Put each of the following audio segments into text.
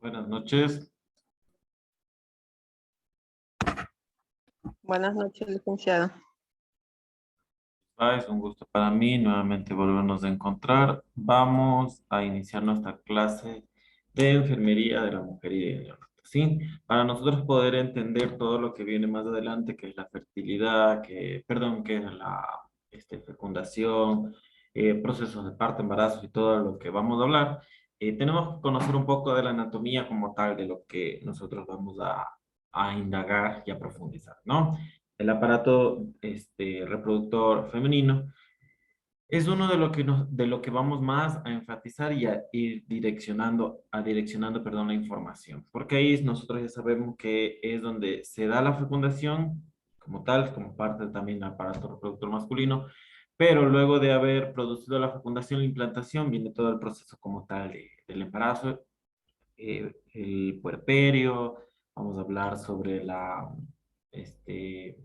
Buenas noches. Buenas noches, licenciado. Es un gusto para mí nuevamente volvernos a encontrar. Vamos a iniciar nuestra clase de enfermería de la mujer y del niño. ¿Sí? Para nosotros poder entender todo lo que viene más adelante, que es la fertilidad, que es la fecundación, procesos de parto, embarazos y todo lo que vamos a hablar, tenemos que conocer un poco de la anatomía como tal, de lo que nosotros vamos a indagar y a profundizar, ¿no? El aparato reproductor femenino es uno de lo que de lo que vamos más a enfatizar y a ir direccionando, perdón, la información. Porque ahí nosotros ya sabemos que es donde se da la fecundación como tal, como parte también del aparato reproductor masculino, pero luego de haber producido la fecundación, la implantación, viene todo el proceso como tal del embarazo, el puerperio, vamos a hablar sobre este,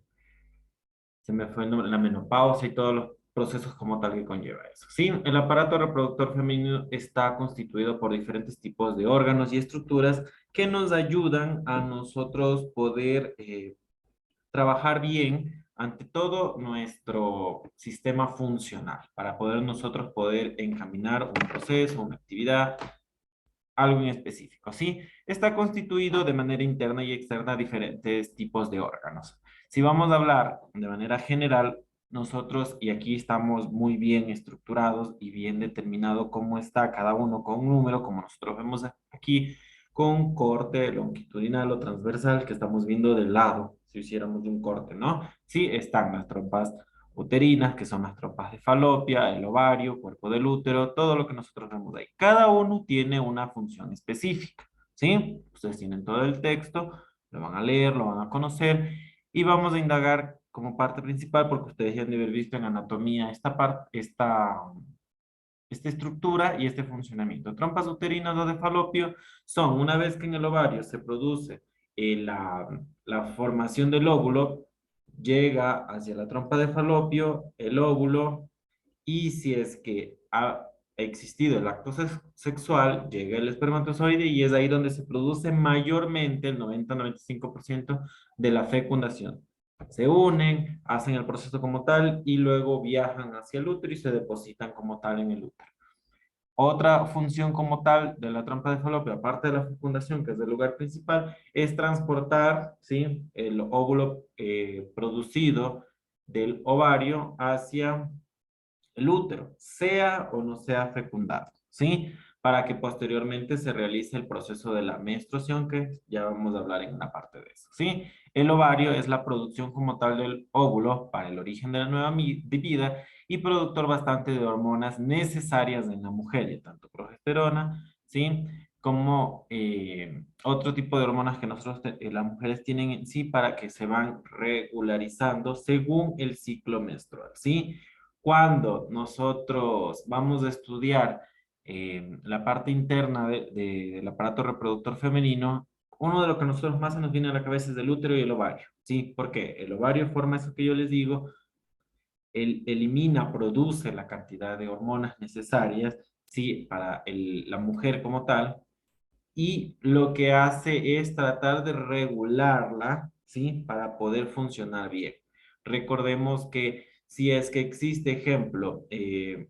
se me fue el nombre, la menopausia y todos los procesos como tal que conlleva eso. Sí, el aparato reproductor femenino está constituido por diferentes tipos de órganos y estructuras que nos ayudan a nosotros poder trabajar bien ante todo nuestro sistema funcional, para poder nosotros poder encaminar un proceso, una actividad, algo en específico, ¿sí? Está constituido de manera interna y externa diferentes tipos de órganos. Si vamos a hablar de manera general, nosotros, y aquí estamos muy bien estructurados y bien determinado cómo está cada uno con un número, como nosotros vemos aquí, con corte longitudinal o transversal que estamos viendo del lado, si hiciéramos un corte, ¿no? Sí, están las trompas uterinas, que son las trompas de falopia, el ovario, cuerpo del útero, todo lo que nosotros vemos ahí. Cada uno tiene una función específica, ¿sí? Ustedes tienen todo el texto, lo van a leer, lo van a conocer y vamos a indagar como parte principal, porque ustedes ya han de haber visto en anatomía esta parte, esta estructura y este funcionamiento. Trompas uterinas o de falopio son, una vez que en el ovario se produce la formación del óvulo, llega hacia la trompa de falopio, el óvulo, y si es que ha existido el acto sexual, llega el espermatozoide y es ahí donde se produce mayormente el 90-95% de la fecundación. Se unen, hacen el proceso como tal y luego viajan hacia el útero y se depositan como tal en el útero. Otra función como tal de la trompa de falopio, aparte de la fecundación, que es el lugar principal, es transportar, ¿sí?, el óvulo producido del ovario hacia el útero, sea o no sea fecundado, ¿sí? Para que posteriormente se realice el proceso de la menstruación, que ya vamos a hablar en una parte de eso, ¿sí? El ovario es la producción como tal del óvulo para el origen de la nueva vida y productor bastante de hormonas necesarias en la mujer, ya tanto progesterona, ¿sí? Como otro tipo de hormonas que nosotros, las mujeres tienen en sí para que se van regularizando según el ciclo menstrual, ¿sí? Cuando nosotros vamos a estudiar la parte interna del aparato reproductor femenino, uno de lo que a nosotros más se nos viene a la cabeza es el útero y el ovario, ¿sí? Porque el ovario forma eso que yo les digo, él elimina, produce la cantidad de hormonas necesarias, ¿sí? Para la mujer como tal, y lo que hace es tratar de regularla, ¿sí? Para poder funcionar bien. Recordemos que si es que existe ejemplo,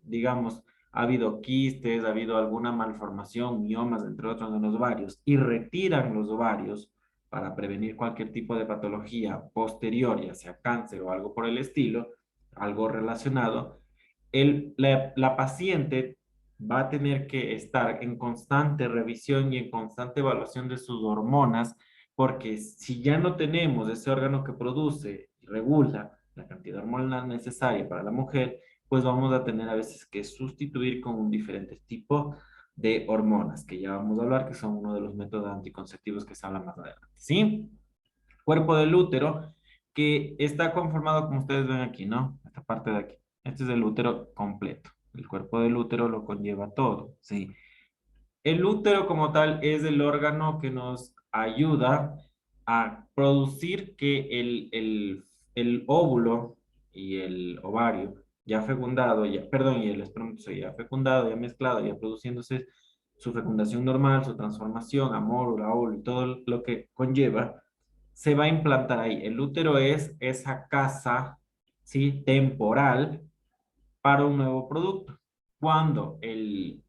digamos, ha habido quistes, ha habido alguna malformación, miomas, entre otros, en los ovarios, y retiran los ovarios para prevenir cualquier tipo de patología posterior, ya sea cáncer o algo por el estilo, algo relacionado, la paciente va a tener que estar en constante revisión y en constante evaluación de sus hormonas, porque si ya no tenemos ese órgano que produce y regula la cantidad hormonal necesaria para la mujer, pues vamos a tener a veces que sustituir con un diferente tipo de hormonas, que ya vamos a hablar, que son uno de los métodos anticonceptivos que se habla más adelante, ¿sí? Cuerpo del útero, que está conformado, como ustedes ven aquí, ¿no? Esta parte de aquí. Este es el útero completo. El cuerpo del útero lo conlleva todo, ¿sí? El útero como tal es el órgano que nos ayuda a producir que el óvulo y el ovario ya fecundado, ya, perdón, y el espermatozoide ya fecundado, ya mezclado, ya produciéndose, su fecundación normal, su transformación, amor, óvulo y todo lo que conlleva, se va a implantar ahí. El útero es esa casa, ¿sí? Temporal para un nuevo producto. Cuando el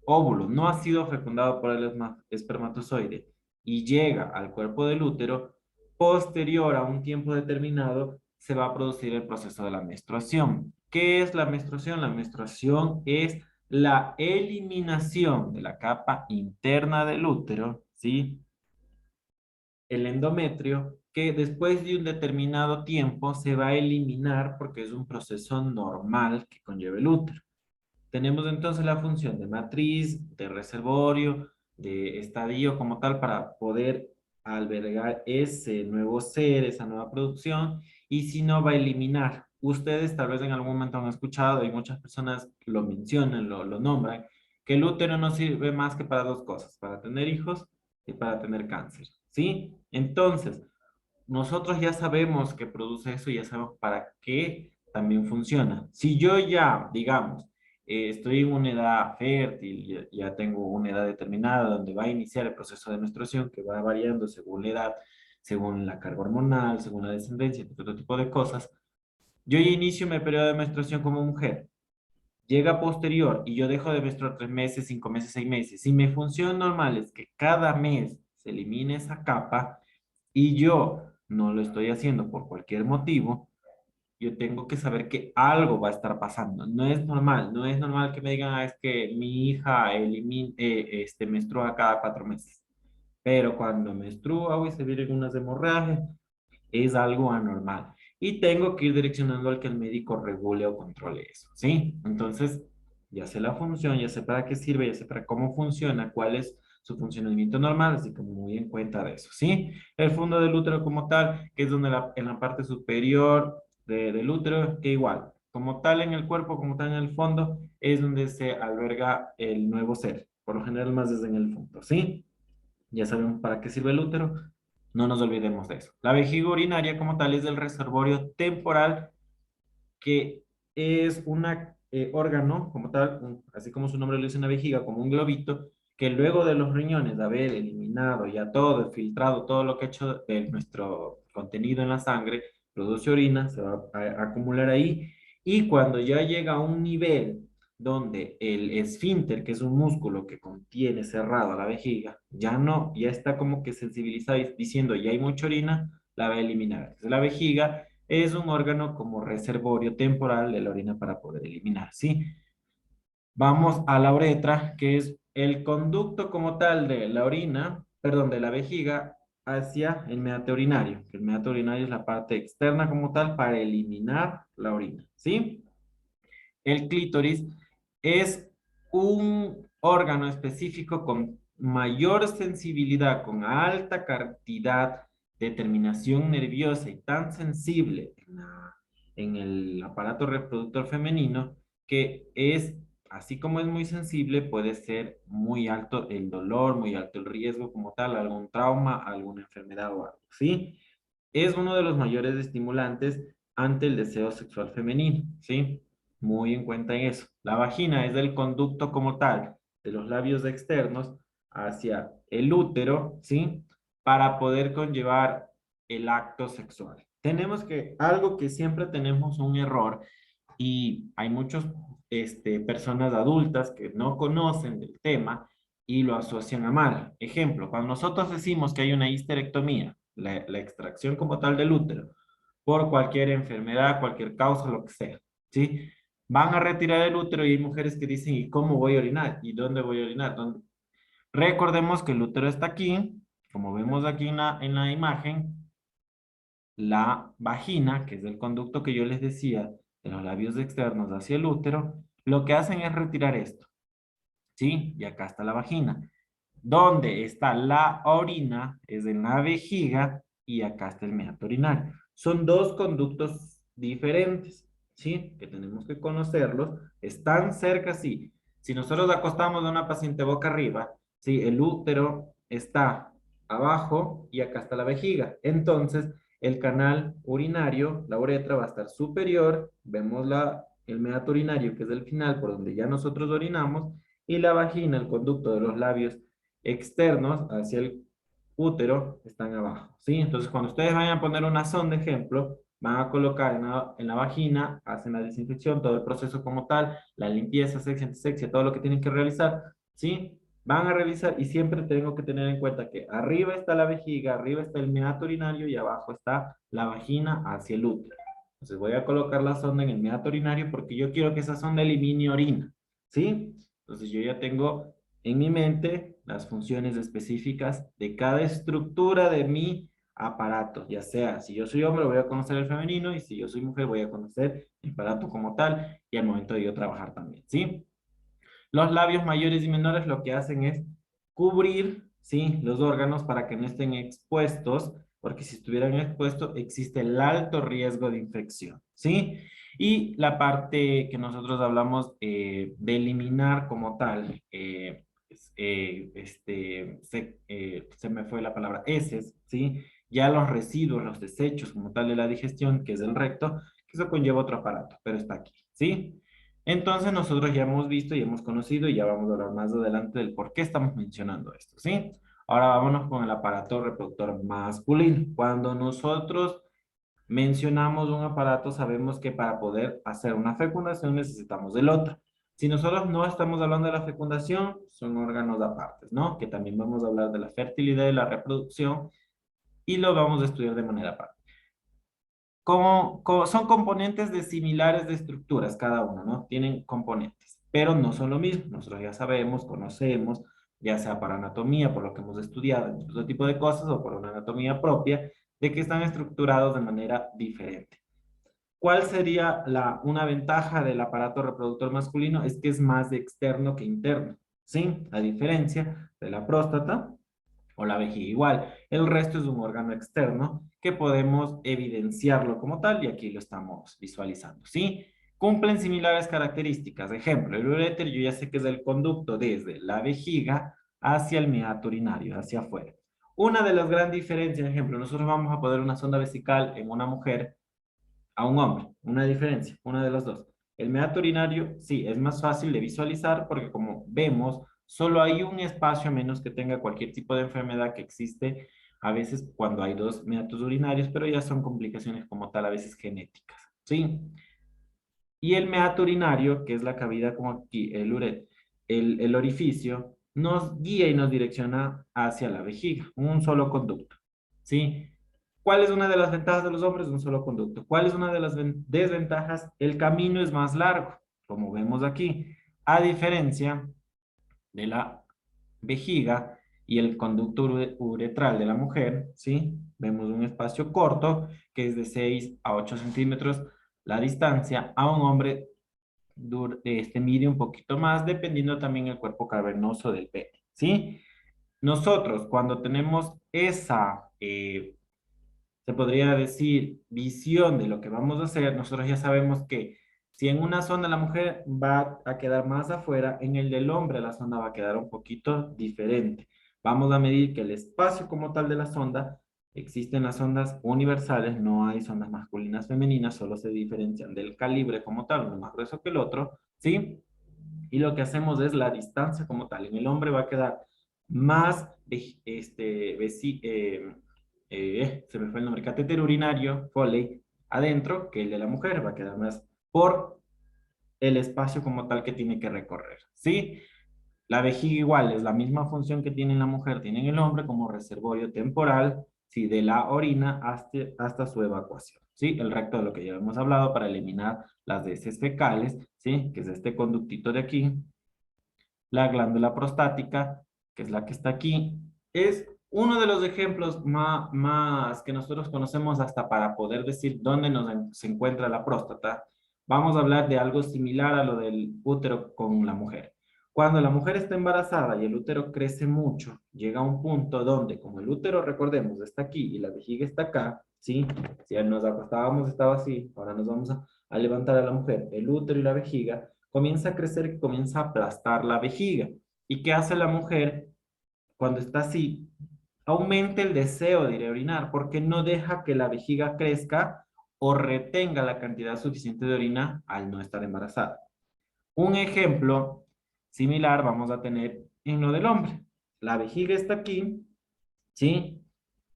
óvulo no ha sido fecundado por el espermatozoide y llega al cuerpo del útero, posterior a un tiempo determinado, se va a producir el proceso de la menstruación. ¿Qué es la menstruación? La menstruación es la eliminación de la capa interna del útero, ¿sí? El endometrio, que después de un determinado tiempo se va a eliminar porque es un proceso normal que conlleva el útero. Tenemos entonces la función de matriz, de reservorio, de estadio como tal para poder albergar ese nuevo ser, esa nueva producción, y si no va a eliminar. Ustedes tal vez en algún momento han escuchado y muchas personas lo mencionan, lo nombran, que el útero no sirve más que para dos cosas, para tener hijos y para tener cáncer, ¿sí? Entonces, nosotros ya sabemos que produce eso y ya sabemos para qué también funciona. Si yo ya, digamos, estoy en una edad fértil, ya tengo una edad determinada donde va a iniciar el proceso de menstruación que va variando según la edad, según la carga hormonal, según la descendencia, todo tipo de cosas, yo ya inicio mi periodo de menstruación como mujer. Llega posterior y yo dejo de menstruar 3 meses, 5 meses, 6 meses. Si mi función normal es que cada mes se elimine esa capa, y yo no lo estoy haciendo por cualquier motivo, yo tengo que saber que algo va a estar pasando. No es normal que me digan, "Ah, es que mi hija menstrua cada 4 meses. Pero cuando menstrua y se vienen unas hemorragias, es algo anormal. Y tengo que ir direccionando al que el médico regule o controle eso, ¿sí? Entonces, ya sé la función, ya sé para qué sirve, ya sé para cómo funciona, cuál es su funcionamiento normal, así que muy en cuenta de eso, ¿sí? El fondo del útero como tal, que es donde en la parte superior del útero, que igual, como tal en el cuerpo, como tal en el fondo, es donde se alberga el nuevo ser, por lo general más desde en el fondo, ¿sí? Ya sabemos para qué sirve el útero, no nos olvidemos de eso. La vejiga urinaria como tal es el reservorio temporal que es un órgano como tal, así como su nombre lo dice, una vejiga, como un globito, que luego de los riñones de haber eliminado ya todo, filtrado todo lo que ha hecho de nuestro contenido en la sangre, produce orina, se va a acumular ahí, y cuando ya llega a un nivel donde el esfínter, que es un músculo que contiene cerrado a la vejiga, ya no, ya está como que sensibilizado diciendo ya hay mucha orina, la va a eliminar. Entonces, la vejiga es un órgano como reservorio temporal de la orina para poder eliminar, ¿sí? Vamos a la uretra, que es el conducto como tal de la orina, perdón, de la vejiga hacia el meate urinario, que el meate urinario es la parte externa como tal para eliminar la orina, ¿sí? El clítoris es un órgano específico con mayor sensibilidad, con alta cantidad de terminación nerviosa y tan sensible en el aparato reproductor femenino que es, así como es muy sensible, puede ser muy alto el dolor, muy alto el riesgo como tal, algún trauma, alguna enfermedad o algo, ¿sí? Es uno de los mayores estimulantes ante el deseo sexual femenino, ¿sí? Muy en cuenta en eso. La vagina es el conducto como tal de los labios externos hacia el útero, ¿sí? Para poder conllevar el acto sexual. Tenemos que, algo que siempre tenemos un error y hay muchas personas adultas que no conocen del tema y lo asocian a mal. Ejemplo, cuando nosotros decimos que hay una histerectomía, la extracción como tal del útero, por cualquier enfermedad, cualquier causa, lo que sea, ¿sí? Van a retirar el útero y hay mujeres que dicen, ¿y cómo voy a orinar? ¿Y dónde voy a orinar? ¿Dónde? Recordemos que el útero está aquí, como vemos aquí en la imagen, la vagina, que es el conducto que yo les decía, de los labios externos hacia el útero, lo que hacen es retirar esto, ¿sí? Y acá está la vagina. Donde está la orina es en la vejiga y acá está el meato urinario. Son dos conductos diferentes, ¿sí? Que tenemos que conocerlos. Están cerca, sí. Si nosotros acostamos a una paciente boca arriba, ¿sí? El útero está abajo y acá está la vejiga. Entonces, el canal urinario, la uretra, va a estar superior. Vemos el meato urinario, que es el final por donde ya nosotros orinamos, y la vagina, el conducto de los labios externos hacia el útero, están abajo, ¿sí? Entonces, cuando ustedes vayan a poner una sonda, ejemplo, van a colocar en la vagina, hacen la desinfección, todo el proceso como tal, la limpieza, sexy, antisexia, todo lo que tienen que realizar, ¿sí? Van a revisar y siempre tengo que tener en cuenta que arriba está la vejiga, arriba está el meato urinario y abajo está la vagina hacia el útero. Entonces voy a colocar la sonda en el meato urinario porque yo quiero que esa sonda elimine orina, ¿sí? Entonces yo ya tengo en mi mente las funciones específicas de cada estructura de mi aparato, ya sea si yo soy hombre voy a conocer el femenino y si yo soy mujer voy a conocer el aparato como tal y al momento de yo trabajar también, ¿sí? Los labios mayores y menores lo que hacen es cubrir, ¿sí? Los órganos para que no estén expuestos, porque si estuvieran expuestos existe el alto riesgo de infección, ¿sí? Y la parte que nosotros hablamos de eliminar como tal, se me fue la palabra, heces, ¿sí? Ya los residuos, los desechos como tal de la digestión, que es el recto, que eso conlleva otro aparato, pero está aquí, ¿sí? Entonces nosotros ya hemos visto y hemos conocido y ya vamos a hablar más adelante del por qué estamos mencionando esto, ¿sí? Ahora vámonos con el aparato reproductor masculino. Cuando nosotros mencionamos un aparato, sabemos que para poder hacer una fecundación necesitamos del otro. Si nosotros no estamos hablando de la fecundación, son órganos aparte, ¿no? Que también vamos a hablar de la fertilidad y la reproducción y lo vamos a estudiar de manera aparte. Son componentes de similares de estructuras cada uno, ¿no? Tienen componentes, pero no son lo mismo. Nosotros ya sabemos, conocemos, ya sea para anatomía, por lo que hemos estudiado, en otro tipo de cosas, o por una anatomía propia, de que están estructurados de manera diferente. ¿Cuál sería una ventaja del aparato reproductor masculino? Es que es más externo que interno, ¿sí? A diferencia de la próstata, o la vejiga igual. El resto es un órgano externo que podemos evidenciarlo como tal y aquí lo estamos visualizando, ¿sí? Cumplen similares características. Ejemplo, el uréter yo ya sé que es el conducto desde la vejiga hacia el meato urinario, hacia afuera. Una de las grandes diferencias, ejemplo, nosotros vamos a poner una sonda vesical en una mujer a un hombre. Una diferencia, una de las dos. El meato urinario, sí, es más fácil de visualizar porque como vemos, solo hay un espacio a menos que tenga cualquier tipo de enfermedad que existe a veces cuando hay dos meatos urinarios, pero ya son complicaciones como tal, a veces genéticas, ¿sí? Y el meato urinario, que es la cavidad como aquí, el orificio, nos guía y nos direcciona hacia la vejiga, un solo conducto, ¿sí? ¿Cuál es una de las ventajas de los hombres? Un solo conducto. ¿Cuál es una de las desventajas? El camino es más largo, como vemos aquí, a diferencia de la vejiga y el conducto uretral de la mujer, ¿sí? Vemos un espacio corto que es de 6 a 8 centímetros la distancia. A un hombre mide un poquito más, dependiendo también el cuerpo cavernoso del pene, ¿sí? Nosotros, cuando tenemos esa, se podría decir, visión de lo que vamos a hacer, nosotros ya sabemos que si en una zona la mujer va a quedar más afuera, en el del hombre la zona va a quedar un poquito diferente. Vamos a medir que el espacio como tal de la sonda, existen las sondas universales, no hay sondas masculinas, femeninas, solo se diferencian del calibre como tal, uno más grueso que el otro, ¿sí? Y lo que hacemos es la distancia como tal. En el hombre va a quedar más, se me fue el nombre, catéter urinario, Foley, adentro que el de la mujer. Va a quedar más por el espacio como tal que tiene que recorrer. ¿Sí? La vejiga igual es la misma función que tiene la mujer, tiene en el hombre como reservorio temporal, ¿sí? De la orina hasta su evacuación, ¿sí? El recto de lo que ya hemos hablado para eliminar las heces fecales, ¿sí? Que es este conductito de aquí. La glándula prostática, que es la que está aquí, es uno de los ejemplos más que nosotros conocemos hasta para poder decir dónde se encuentra la próstata. Vamos a hablar de algo similar a lo del útero con la mujer. Cuando la mujer está embarazada y el útero crece mucho, llega a un punto donde, como el útero, recordemos, está aquí y la vejiga está acá, ¿sí? Si nos acostábamos estaba así, ahora nos vamos a levantar a la mujer, el útero y la vejiga, comienza a crecer y comienza a aplastar la vejiga. ¿Y qué hace la mujer cuando está así? Aumenta el deseo de ir a orinar porque no deja que la vejiga crezca o retenga la cantidad suficiente de orina al no estar embarazada. Un ejemplo similar vamos a tener en lo del hombre. La vejiga está aquí, ¿sí?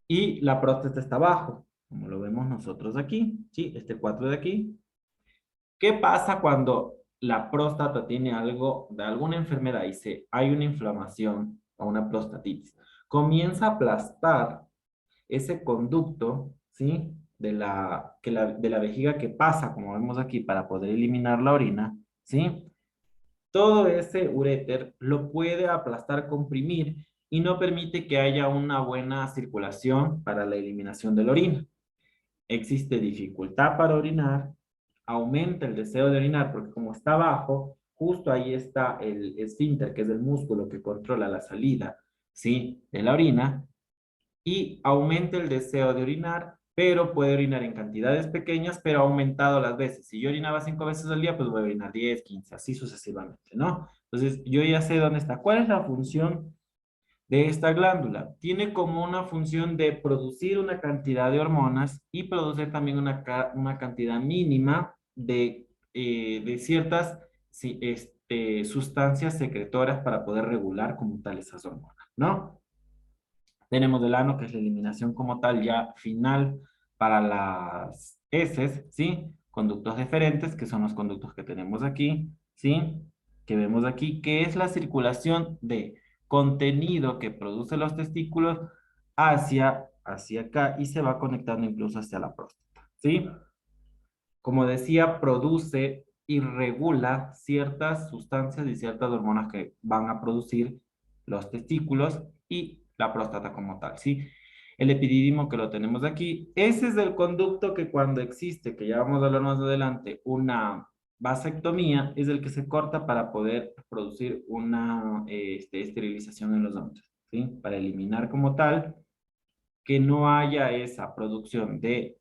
Y la próstata está abajo, como lo vemos nosotros aquí, ¿sí? Este 4 de aquí. ¿Qué pasa cuando la próstata tiene algo de alguna enfermedad y hay una inflamación o una prostatitis? Comienza a aplastar ese conducto, ¿sí? De la vejiga que pasa, como vemos aquí, para poder eliminar la orina, ¿sí? Todo ese uréter lo puede aplastar, comprimir y no permite que haya una buena circulación para la eliminación de la orina. Existe dificultad para orinar, aumenta el deseo de orinar porque como está abajo, justo ahí está el esfínter, que es el músculo que controla la salida, ¿sí? De la orina, y aumenta el deseo de orinar, pero puede orinar en cantidades pequeñas, pero ha aumentado las veces. Si yo orinaba 5 veces al día, pues voy a orinar 10, 15, así sucesivamente, ¿no? Entonces, yo ya sé dónde está. ¿Cuál es la función de esta glándula? Tiene como una función de producir una cantidad de hormonas y producir también una cantidad mínima de ciertas sustancias secretoras para poder regular como tal esas hormonas, ¿no? Tenemos el ano, que es la eliminación como tal ya final para las heces, ¿sí? Conductos deferentes, que son los conductos que tenemos aquí, ¿sí? Que vemos aquí, que es la circulación de contenido que produce los testículos hacia acá y se va conectando incluso hacia la próstata, ¿sí? Como decía, produce y regula ciertas sustancias y ciertas hormonas que van a producir los testículos y la próstata como tal, ¿sí? El epidídimo que lo tenemos aquí, ese es el conducto que cuando existe, que ya vamos a hablar más adelante, una vasectomía, es el que se corta para poder producir una esterilización en los hombres, ¿sí? Para eliminar como tal que no haya esa producción de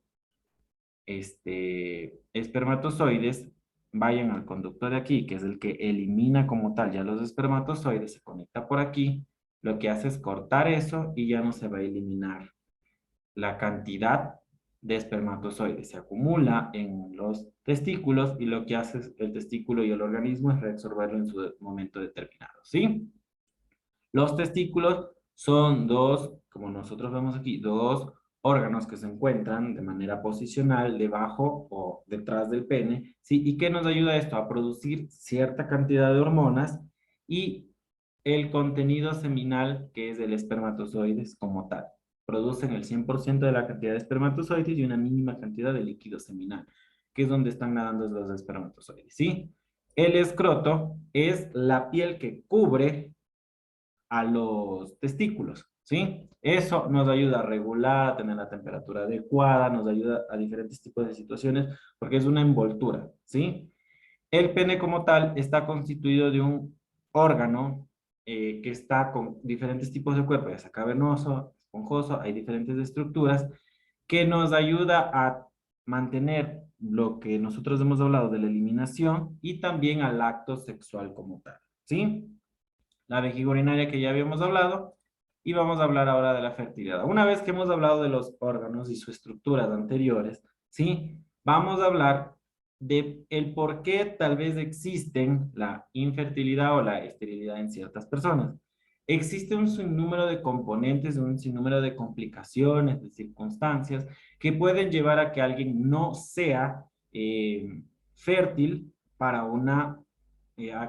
espermatozoides vayan al conducto de aquí, que es el que elimina como tal ya los espermatozoides, se conecta por aquí, lo que hace es cortar eso y ya no se va a eliminar la cantidad de espermatozoides. Se acumula en los testículos y lo que hace el testículo y el organismo es reabsorberlo en su momento determinado, ¿sí? Los testículos son dos, como nosotros vemos aquí, dos órganos que se encuentran de manera posicional debajo o detrás del pene, ¿sí? ¿Y qué nos ayuda esto? A producir cierta cantidad de hormonas y el contenido seminal, que es el espermatozoides como tal. Producen el 100% de la cantidad de espermatozoides y una mínima cantidad de líquido seminal, que es donde están nadando los espermatozoides, ¿sí? El escroto es la piel que cubre a los testículos, ¿sí? Eso nos ayuda a regular, a tener la temperatura adecuada, nos ayuda a diferentes tipos de situaciones, porque es una envoltura, ¿sí? El pene como tal está constituido de un órgano que está con diferentes tipos de cuerpo, ya sea cavernoso, esponjoso, hay diferentes estructuras que nos ayuda a mantener lo que nosotros hemos hablado de la eliminación y también al acto sexual como tal, ¿sí? La vejiga urinaria que ya habíamos hablado, y vamos a hablar ahora de la fertilidad. Una vez que hemos hablado de los órganos y sus estructuras anteriores, ¿sí? Vamos a hablar de el por qué tal vez existen la infertilidad o la esterilidad en ciertas personas. Existe un sinnúmero de componentes, un sinnúmero de complicaciones, de circunstancias que pueden llevar a que alguien no sea fértil para una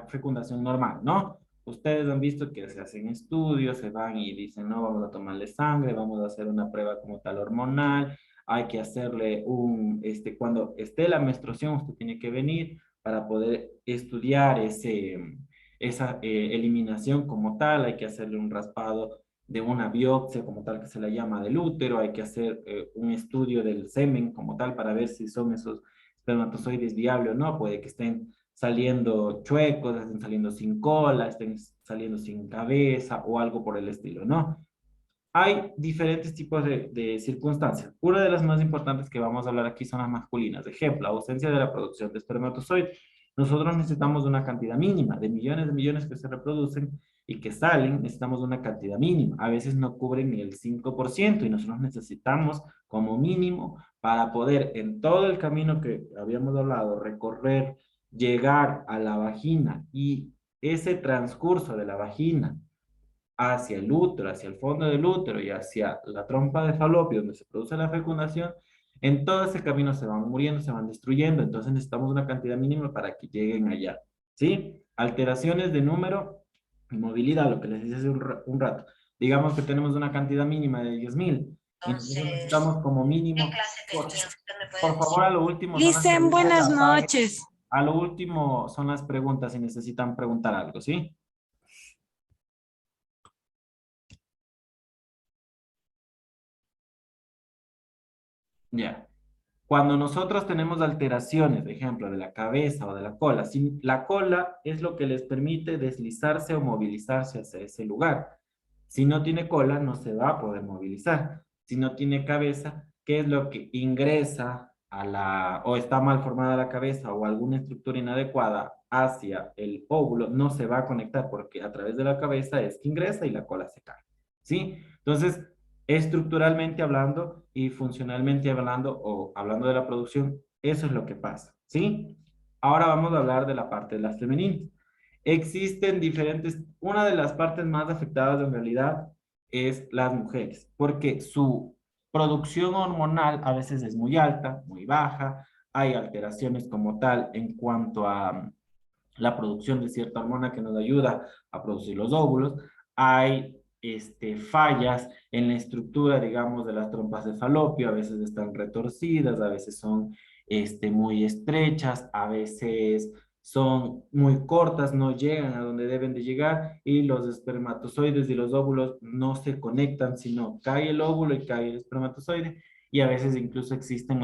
fecundación normal, ¿no? Ustedes han visto que se hacen estudios, se van y dicen, no, vamos a tomarle sangre, vamos a hacer una prueba como tal hormonal, hay que hacerle cuando esté la menstruación, usted tiene que venir para poder estudiar esa eliminación como tal, hay que hacerle un raspado de una biopsia como tal que se la llama del útero, hay que hacer un estudio del semen como tal para ver si son esos espermatozoides viables o no, puede que estén saliendo chuecos, estén saliendo sin cola, estén saliendo sin cabeza o algo por el estilo, ¿no? Hay diferentes tipos de circunstancias. Una de las más importantes que vamos a hablar aquí son las masculinas. Ejemplo, ausencia de la producción de espermatozoides. Nosotros necesitamos una cantidad mínima de millones que se reproducen y que salen, necesitamos una cantidad mínima. A veces no cubren ni el 5% y nosotros necesitamos como mínimo para poder en todo el camino que habíamos hablado, recorrer, llegar a la vagina y ese transcurso de la vagina hacia el útero, hacia el fondo del útero y hacia la trompa de falopio, donde se produce la fecundación, en todo ese camino se van muriendo, se van destruyendo, entonces necesitamos una cantidad mínima para que lleguen allá, ¿sí? Alteraciones de número y movilidad, lo que les decía hace un rato. Digamos que tenemos una cantidad mínima de 10.000 y nosotros necesitamos como mínimo, por favor, a lo último son las Licen, preguntas, buenas noches. a lo último son las preguntas si necesitan preguntar algo, ¿sí? Ya. Cuando nosotros tenemos alteraciones, de ejemplo, de la cabeza o de la cola, si la cola es lo que les permite deslizarse o movilizarse hacia ese lugar. Si no tiene cola, no se va a poder movilizar. Si no tiene cabeza, ¿qué es lo que ingresa a la, o está mal formada la cabeza o alguna estructura inadecuada hacia el óvulo? No se va a conectar porque a través de la cabeza es que ingresa y la cola se cae. ¿Sí? Entonces, estructuralmente hablando y funcionalmente hablando o hablando de la producción, eso es lo que pasa, ¿sí? Ahora vamos a hablar de la parte de las femeninas. Existen diferentes, una de las partes más afectadas en realidad es las mujeres, porque su producción hormonal a veces es muy alta, muy baja, hay alteraciones como tal en cuanto a la producción de cierta hormona que nos ayuda a producir los óvulos. Hay fallas en la estructura, digamos, de las trompas de falopio, a veces están retorcidas, a veces son muy estrechas, a veces son muy cortas, no llegan a donde deben de llegar y los espermatozoides y los óvulos no se conectan, sino cae el óvulo y cae el espermatozoide y a veces incluso existen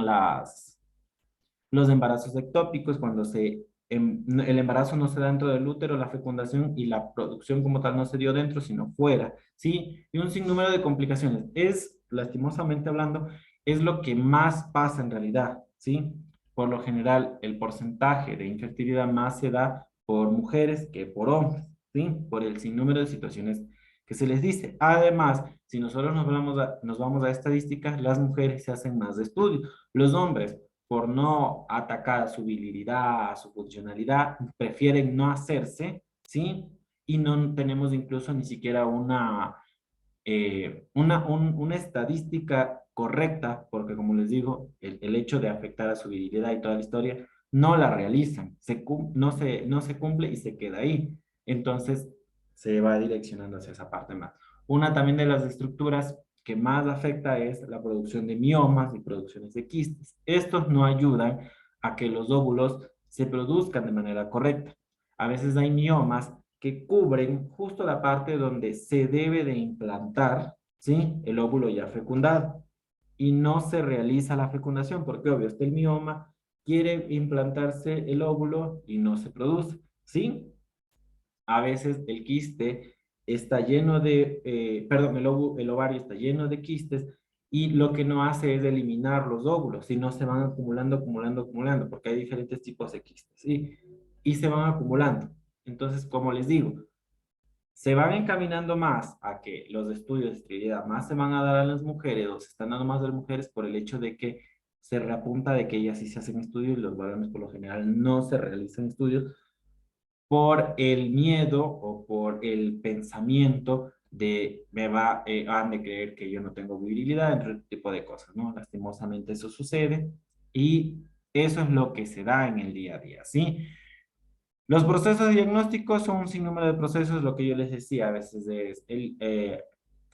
los embarazos ectópicos, cuando el embarazo no se da dentro del útero, la fecundación y la producción como tal no se dio dentro, sino fuera, ¿sí? Y un sinnúmero de complicaciones. Es, lastimosamente hablando, es lo que más pasa en realidad, ¿sí? Por lo general, el porcentaje de infertilidad más se da por mujeres que por hombres, ¿sí? Por el sinnúmero de situaciones que se les dice. Además, si nosotros nos vamos a estadísticas, las mujeres se hacen más de estudios. Los hombres, por no atacar a su virilidad, a su funcionalidad, prefieren no hacerse, ¿sí? Y no tenemos incluso ni siquiera una estadística correcta, porque como les digo, el hecho de afectar a su virilidad y toda la historia, no la realizan, no se cumple y se queda ahí. Entonces, se va direccionando hacia esa parte más. Una también de las estructuras que más afecta es la producción de miomas y producciones de quistes. Estos no ayudan a que los óvulos se produzcan de manera correcta. A veces hay miomas que cubren justo la parte donde se debe de implantar, ¿sí? El óvulo ya fecundado. Y no se realiza la fecundación porque, obvio, está el mioma, quiere implantarse el óvulo y no se produce, ¿sí? A veces el quiste está lleno de, perdón, el ovario está lleno de quistes y lo que no hace es eliminar los óvulos, sino se van acumulando, acumulando, acumulando, porque hay diferentes tipos de quistes, ¿sí? Y se van acumulando. Entonces, como les digo, se van encaminando más a que los estudios de esterilidad más se van a dar a las mujeres o se están dando más a las mujeres por el hecho de que se reapunta de que ellas sí se hacen estudios y los varones por lo general no se realizan estudios por el miedo o por el pensamiento de han de creer que yo no tengo virilidad, entre otro tipo de cosas, ¿no? Lastimosamente eso sucede y eso es lo que se da en el día a día, ¿sí? Los procesos diagnósticos son un sinnúmero de procesos, lo que yo les decía, a veces es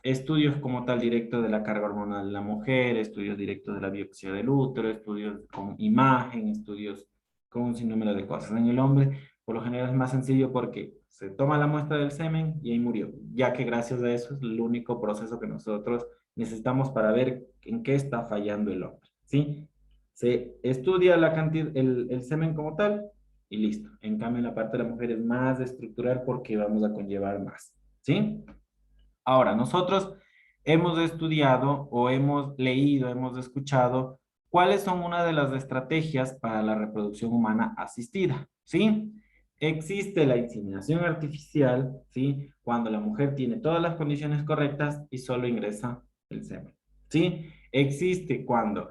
estudios como tal directo de la carga hormonal de la mujer, estudios directos de la biopsia del útero, estudios con imagen, estudios con un sinnúmero de cosas. En el hombre, por lo general es más sencillo porque se toma la muestra del semen y ahí murió, ya que gracias a eso es el único proceso que nosotros necesitamos para ver en qué está fallando el hombre, ¿sí? Se estudia la cantidad, el semen como tal y listo. En cambio, en la parte de la mujer es más estructural porque vamos a conllevar más, ¿sí? Ahora, nosotros hemos estudiado o hemos leído, hemos escuchado cuáles son una de las estrategias para la reproducción humana asistida, ¿sí? Existe la inseminación artificial, ¿sí? Cuando la mujer tiene todas las condiciones correctas y solo ingresa el semen, ¿sí? Existe cuando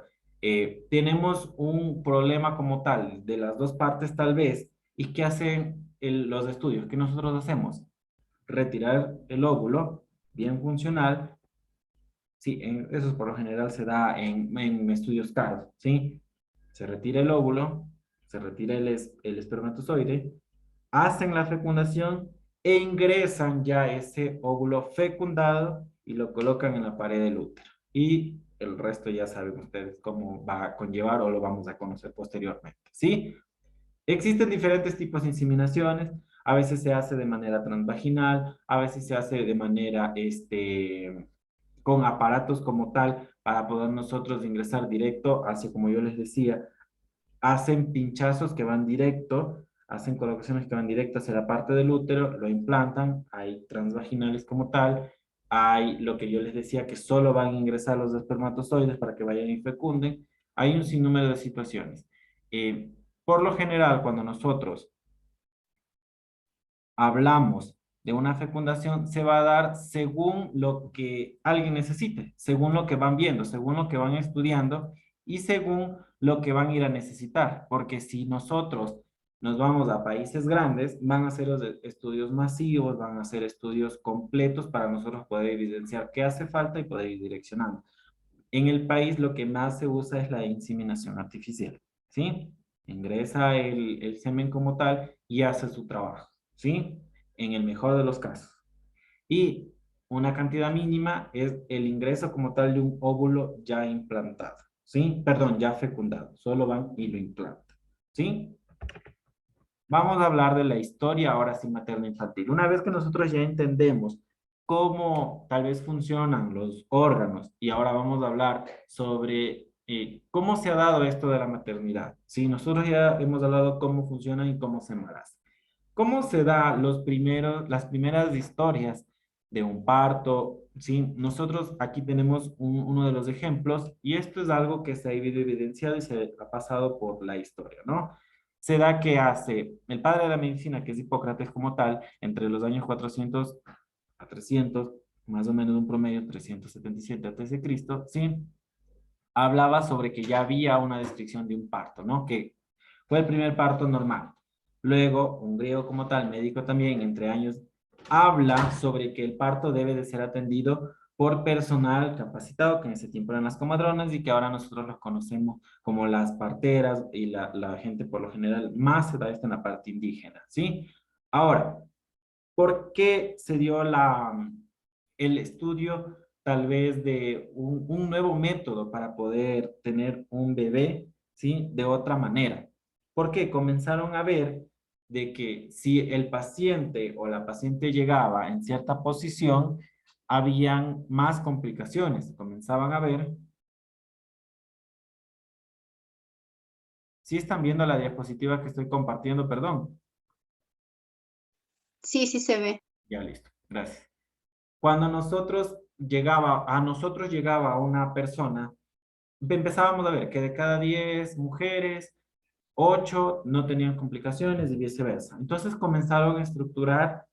tenemos un problema como tal de las dos partes tal vez, ¿y qué hacen? los estudios que nosotros hacemos, retirar el óvulo bien funcional, sí, eso por lo general se da en estudios caros, ¿sí? Se retira el óvulo, se retira el espermatozoide, hacen la fecundación e ingresan ya ese óvulo fecundado y lo colocan en la pared del útero. Y el resto ya saben ustedes cómo va a conllevar o lo vamos a conocer posteriormente, ¿sí? Existen diferentes tipos de inseminaciones. A veces se hace de manera transvaginal, a veces se hace de manera, con aparatos como tal para poder nosotros ingresar directo, así como yo les decía, hacen pinchazos que van directo, hacen colocaciones que van directas hacia la parte del útero, lo implantan, hay transvaginales como tal, hay lo que yo les decía que solo van a ingresar los espermatozoides para que vayan y fecunden, hay un sinnúmero de situaciones. Eh, por lo general, cuando nosotros hablamos de una fecundación, se va a dar según lo que alguien necesite, según lo que van viendo, según lo que van estudiando y según lo que van a ir a necesitar. Porque si nosotros nos vamos a países grandes, van a ser los estudios masivos, van a ser estudios completos para nosotros poder evidenciar qué hace falta y poder ir direccionando. En el país lo que más se usa es la inseminación artificial, ¿sí? Ingresa el semen como tal y hace su trabajo, ¿sí? En el mejor de los casos. Y una cantidad mínima es el ingreso como tal de un óvulo ya implantado, ¿sí? Perdón, ya fecundado. Solo van y lo implantan, ¿sí? Vamos a hablar de la historia ahora sí materno-infantil. Una vez que nosotros ya entendemos cómo tal vez funcionan los órganos y ahora vamos a hablar sobre cómo se ha dado esto de la maternidad. Sí, nosotros ya hemos hablado cómo funciona y cómo se embaraza. ¿Cómo se da las primeras historias de un parto? Sí, nosotros aquí tenemos uno de los ejemplos y esto es algo que se ha ido evidenciado y se ha pasado por la historia, ¿no? Se da que hace el padre de la medicina, que es Hipócrates como tal, entre los años 400 a 300, más o menos un promedio 377 antes de Cristo, ¿sí? Hablaba sobre que ya había una descripción de un parto, ¿no? Que fue el primer parto normal. Luego, un griego como tal, médico también, entre años, habla sobre que el parto debe de ser atendido por personal capacitado, que en ese tiempo eran las comadronas y que ahora nosotros los conocemos como las parteras y la gente por lo general más se da esto en la parte indígena, ¿sí? Ahora, ¿por qué se dio el estudio tal vez de un nuevo método para poder tener un bebé, ¿sí? De otra manera? Porque comenzaron a ver de que si el paciente o la paciente llegaba en cierta posición, habían más complicaciones. Comenzaban a ver, si están viendo la diapositiva que estoy compartiendo, perdón. Sí, sí se ve. Ya listo, gracias. Cuando a nosotros llegaba una persona, empezábamos a ver que de cada 10 mujeres, 8 no tenían complicaciones y viceversa. Entonces comenzaron a estructurar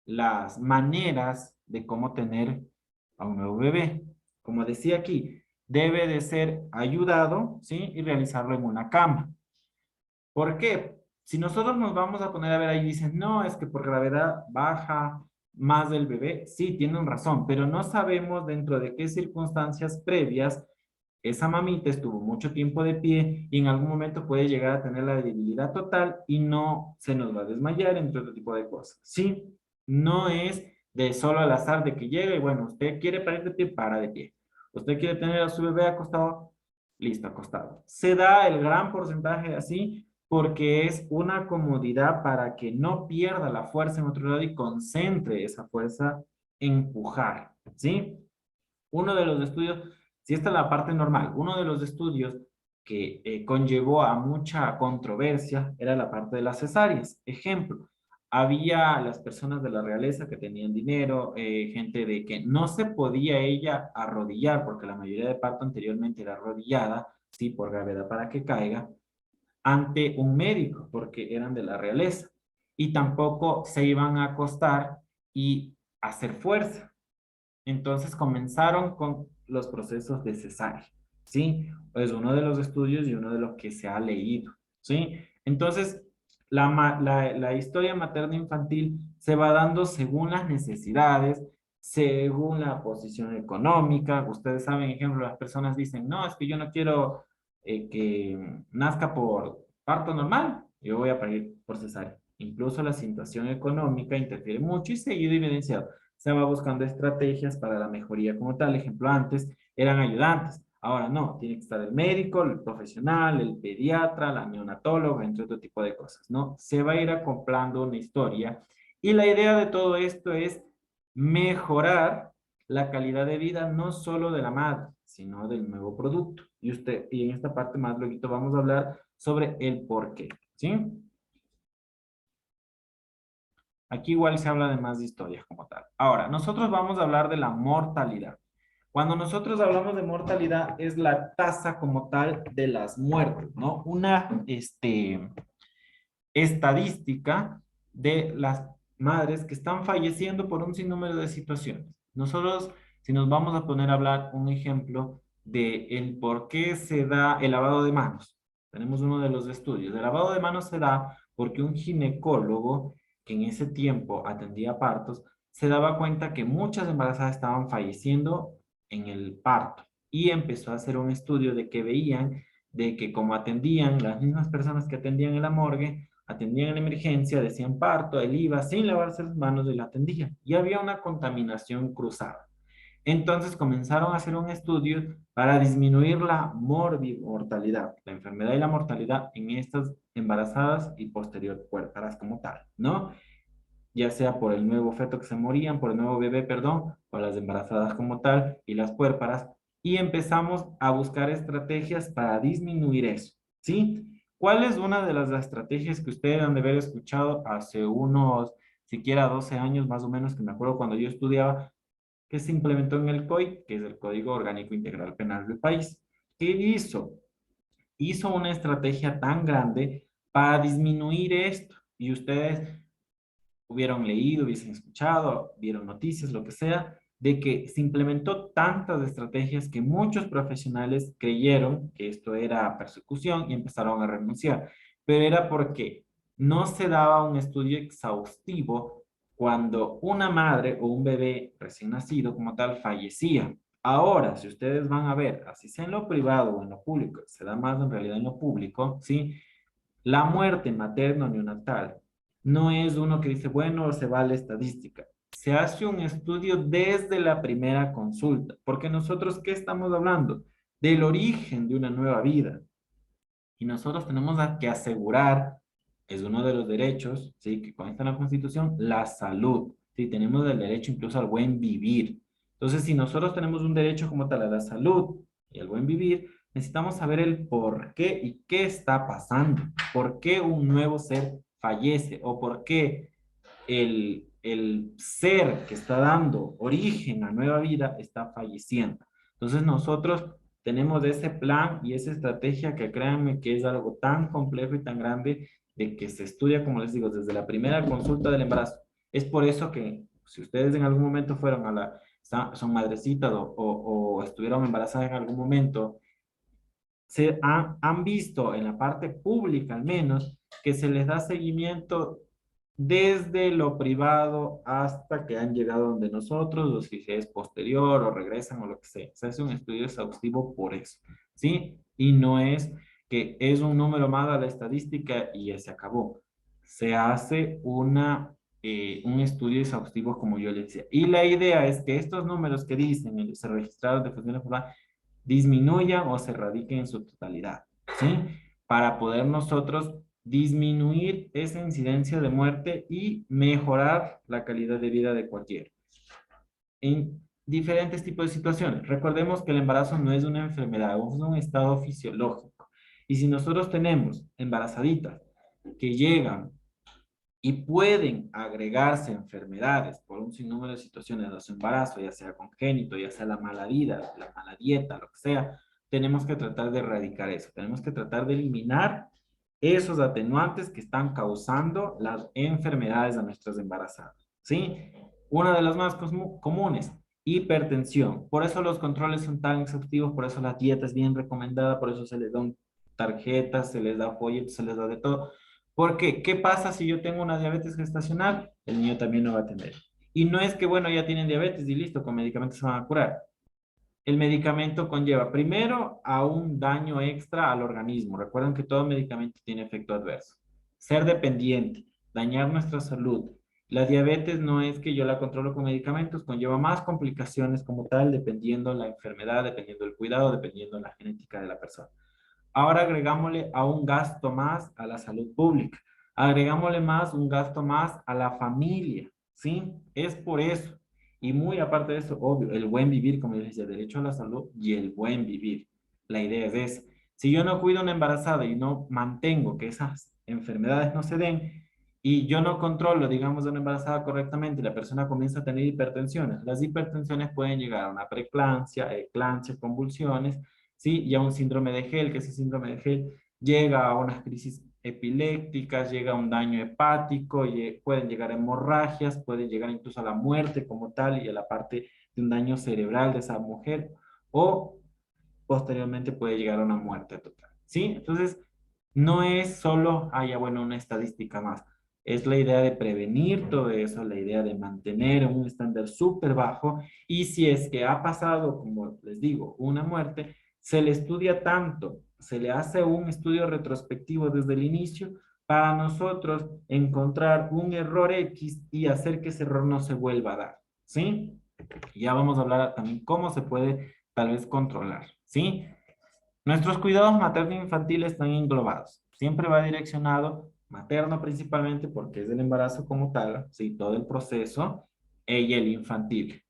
las maneras de cómo tener a un nuevo bebé. Como decía aquí, debe de ser ayudado, ¿sí? Y realizarlo en una cama. ¿Por qué? Si nosotros nos vamos a poner a ver ahí, dicen, no, es que por gravedad baja más del bebé. Sí, tienen razón, pero no sabemos dentro de qué circunstancias previas esa mamita estuvo mucho tiempo de pie y en algún momento puede llegar a tener la debilidad total y no se nos va a desmayar, entre otro tipo de cosas. Sí, no es de solo al azar de que llega y bueno, usted quiere parir de pie, para de pie. Usted quiere tener a su bebé acostado, listo, acostado. Se da el gran porcentaje así porque es una comodidad para que no pierda la fuerza en otro lado y concentre esa fuerza en empujar, ¿sí? Uno de los estudios, si esta es la parte normal, uno de los estudios que conllevó a mucha controversia era la parte de las cesáreas. Ejemplo, había las personas de la realeza que tenían dinero, gente de que no se podía ella arrodillar, porque la mayoría de parto anteriormente era arrodillada, sí, por gravedad para que caiga, ante un médico, porque eran de la realeza. Y tampoco se iban a acostar y hacer fuerza. Entonces comenzaron con los procesos de cesárea, ¿sí? Es uno de los estudios y uno de los que se ha leído, ¿sí? Entonces, la historia materno-infantil se va dando según las necesidades, según la posición económica. Ustedes saben, ejemplo, las personas dicen, no, es que yo no quiero que nazca por parto normal, yo voy a parir por cesárea. Incluso la situación económica interfiere mucho y seguido evidenciado. Se va buscando estrategias para la mejoría como tal. Ejemplo, antes eran ayudantes. Ahora no, tiene que estar el médico, el profesional, el pediatra, la neonatóloga, entre otro tipo de cosas, ¿no? Se va a ir acoplando una historia y la idea de todo esto es mejorar la calidad de vida no solo de la madre, sino del nuevo producto. Y en esta parte más luego vamos a hablar sobre el por qué, ¿sí? Aquí igual se habla de más de historias como tal. Ahora, nosotros vamos a hablar de la mortalidad. Cuando nosotros hablamos de mortalidad es la tasa como tal de las muertes, ¿no? Una estadística de las madres que están falleciendo por un sinnúmero de situaciones. Nosotros, si nos vamos a poner a hablar un ejemplo de el por qué se da el lavado de manos. Tenemos uno de los estudios. El lavado de manos se da porque un ginecólogo que en ese tiempo atendía partos, se daba cuenta que muchas embarazadas estaban falleciendo en el parto y empezó a hacer un estudio de que veían de que como atendían las mismas personas que atendían en la morgue, atendían en emergencia, decían parto, él iba sin lavarse las manos y la atendían. Y había una contaminación cruzada. Entonces comenzaron a hacer un estudio para disminuir la mortalidad, la enfermedad y la mortalidad en estas embarazadas y posterior puérperas como tal, ¿no? Ya sea por el nuevo feto que se morían, por el nuevo bebé, perdón, o las embarazadas como tal y las puérperas, y empezamos a buscar estrategias para disminuir eso, ¿sí? ¿Cuál es una de las estrategias que ustedes han de haber escuchado hace unos, siquiera 12 años más o menos, que me acuerdo cuando yo estudiaba, que se implementó en el COI, que es el Código Orgánico Integral Penal del país? ¿Qué hizo? Hizo una estrategia tan grande para disminuir esto. Y ustedes hubieron leído, hubiesen escuchado, vieron noticias, lo que sea, de que se implementó tantas estrategias que muchos profesionales creyeron que esto era persecución y empezaron a renunciar. Pero era porque no se daba un estudio exhaustivo cuando una madre o un bebé recién nacido como tal fallecía. Ahora, si ustedes van a ver, así sea en lo privado o en lo público, se da más en realidad en lo público, ¿sí? La muerte materno-neonatal no es uno que dice, bueno, se va a la estadística. Se hace un estudio desde la primera consulta, porque nosotros, ¿qué estamos hablando? Del origen de una nueva vida. Y nosotros tenemos que asegurar, es uno de los derechos, ¿sí? Que consta en la Constitución, la salud. ¿Sí? Tenemos el derecho incluso al buen vivir. Entonces, si nosotros tenemos un derecho como tal a la salud y al buen vivir, necesitamos saber el por qué y qué está pasando. ¿Por qué un nuevo ser fallece? ¿O por qué el ser que está dando origen a nueva vida está falleciendo? Entonces, nosotros tenemos ese plan y esa estrategia que créanme que es algo tan complejo y tan grande de que se estudia, como les digo, desde la primera consulta del embarazo. Es por eso que si ustedes en algún momento fueron a son madrecitas o estuvieron embarazadas en algún momento, han visto en la parte pública al menos que se les da seguimiento desde lo privado hasta que han llegado donde nosotros, o si es posterior o regresan o lo que sea. Se hace un estudio exhaustivo por eso, ¿sí? Y no es que es un número más a la estadística y ya se acabó. Se hace un estudio exhaustivo como yo les decía. Y la idea es que estos números que dicen en los registrados de funciones públicas disminuyan o se radiquen en su totalidad, ¿sí? Para poder nosotros disminuir esa incidencia de muerte y mejorar la calidad de vida de cualquiera. En diferentes tipos de situaciones. Recordemos que el embarazo no es una enfermedad, es un estado fisiológico. Y si nosotros tenemos embarazaditas que llegan y pueden agregarse enfermedades por un sinnúmero de situaciones de su embarazo, ya sea congénito, ya sea la mala vida, la mala dieta, lo que sea, tenemos que tratar de erradicar eso, tenemos que tratar de eliminar esos atenuantes que están causando las enfermedades a nuestras embarazadas, ¿sí? Una de las más comunes, hipertensión. Por eso los controles son tan exhaustivos, por eso la dieta es bien recomendada, por eso se les dan tarjetas, se les da folletos, se les da de todo, Porque, ¿qué pasa si yo tengo una diabetes gestacional? El niño también lo va a tener. Y no es que, bueno, ya tienen diabetes y listo, con medicamentos se van a curar. El medicamento conlleva primero a un daño extra al organismo. Recuerden que todo medicamento tiene efecto adverso. Ser dependiente, dañar nuestra salud. La diabetes no es que yo la controlo con medicamentos, conlleva más complicaciones como tal, dependiendo la enfermedad, dependiendo el cuidado, dependiendo la genética de la persona. Ahora agregámosle a un gasto más a la salud pública. Agregámosle más un gasto más a la familia, ¿sí? Es por eso. Y muy aparte de eso, obvio, el buen vivir, como yo decía, derecho a la salud y el buen vivir. La idea es esa. Si yo no cuido a una embarazada y no mantengo que esas enfermedades no se den, y yo no controlo, digamos, a una embarazada correctamente, y la persona comienza a tener hipertensiones. Las hipertensiones pueden llegar a una preeclampsia, eclampsia, convulsiones, ¿sí? Y a un síndrome de Gel, que ese síndrome de Gel llega a unas crisis epilépticas, llega a un daño hepático, pueden llegar a hemorragias, pueden llegar incluso a la muerte como tal y a la parte de un daño cerebral de esa mujer, o posteriormente puede llegar a una muerte total, ¿sí? Entonces, no es solo, ya bueno, una estadística más. Es la idea de prevenir todo eso, la idea de mantener un estándar súper bajo y si es que ha pasado, como les digo, una muerte, se le estudia tanto, se le hace un estudio retrospectivo desde el inicio para nosotros encontrar un error X y hacer que ese error no se vuelva a dar, ¿sí? Ya vamos a hablar también cómo se puede tal vez controlar, ¿sí? Nuestros cuidados materno-infantiles están englobados. Siempre va direccionado materno principalmente porque es el embarazo como tal, ¿sí? Todo el proceso, y el infantil.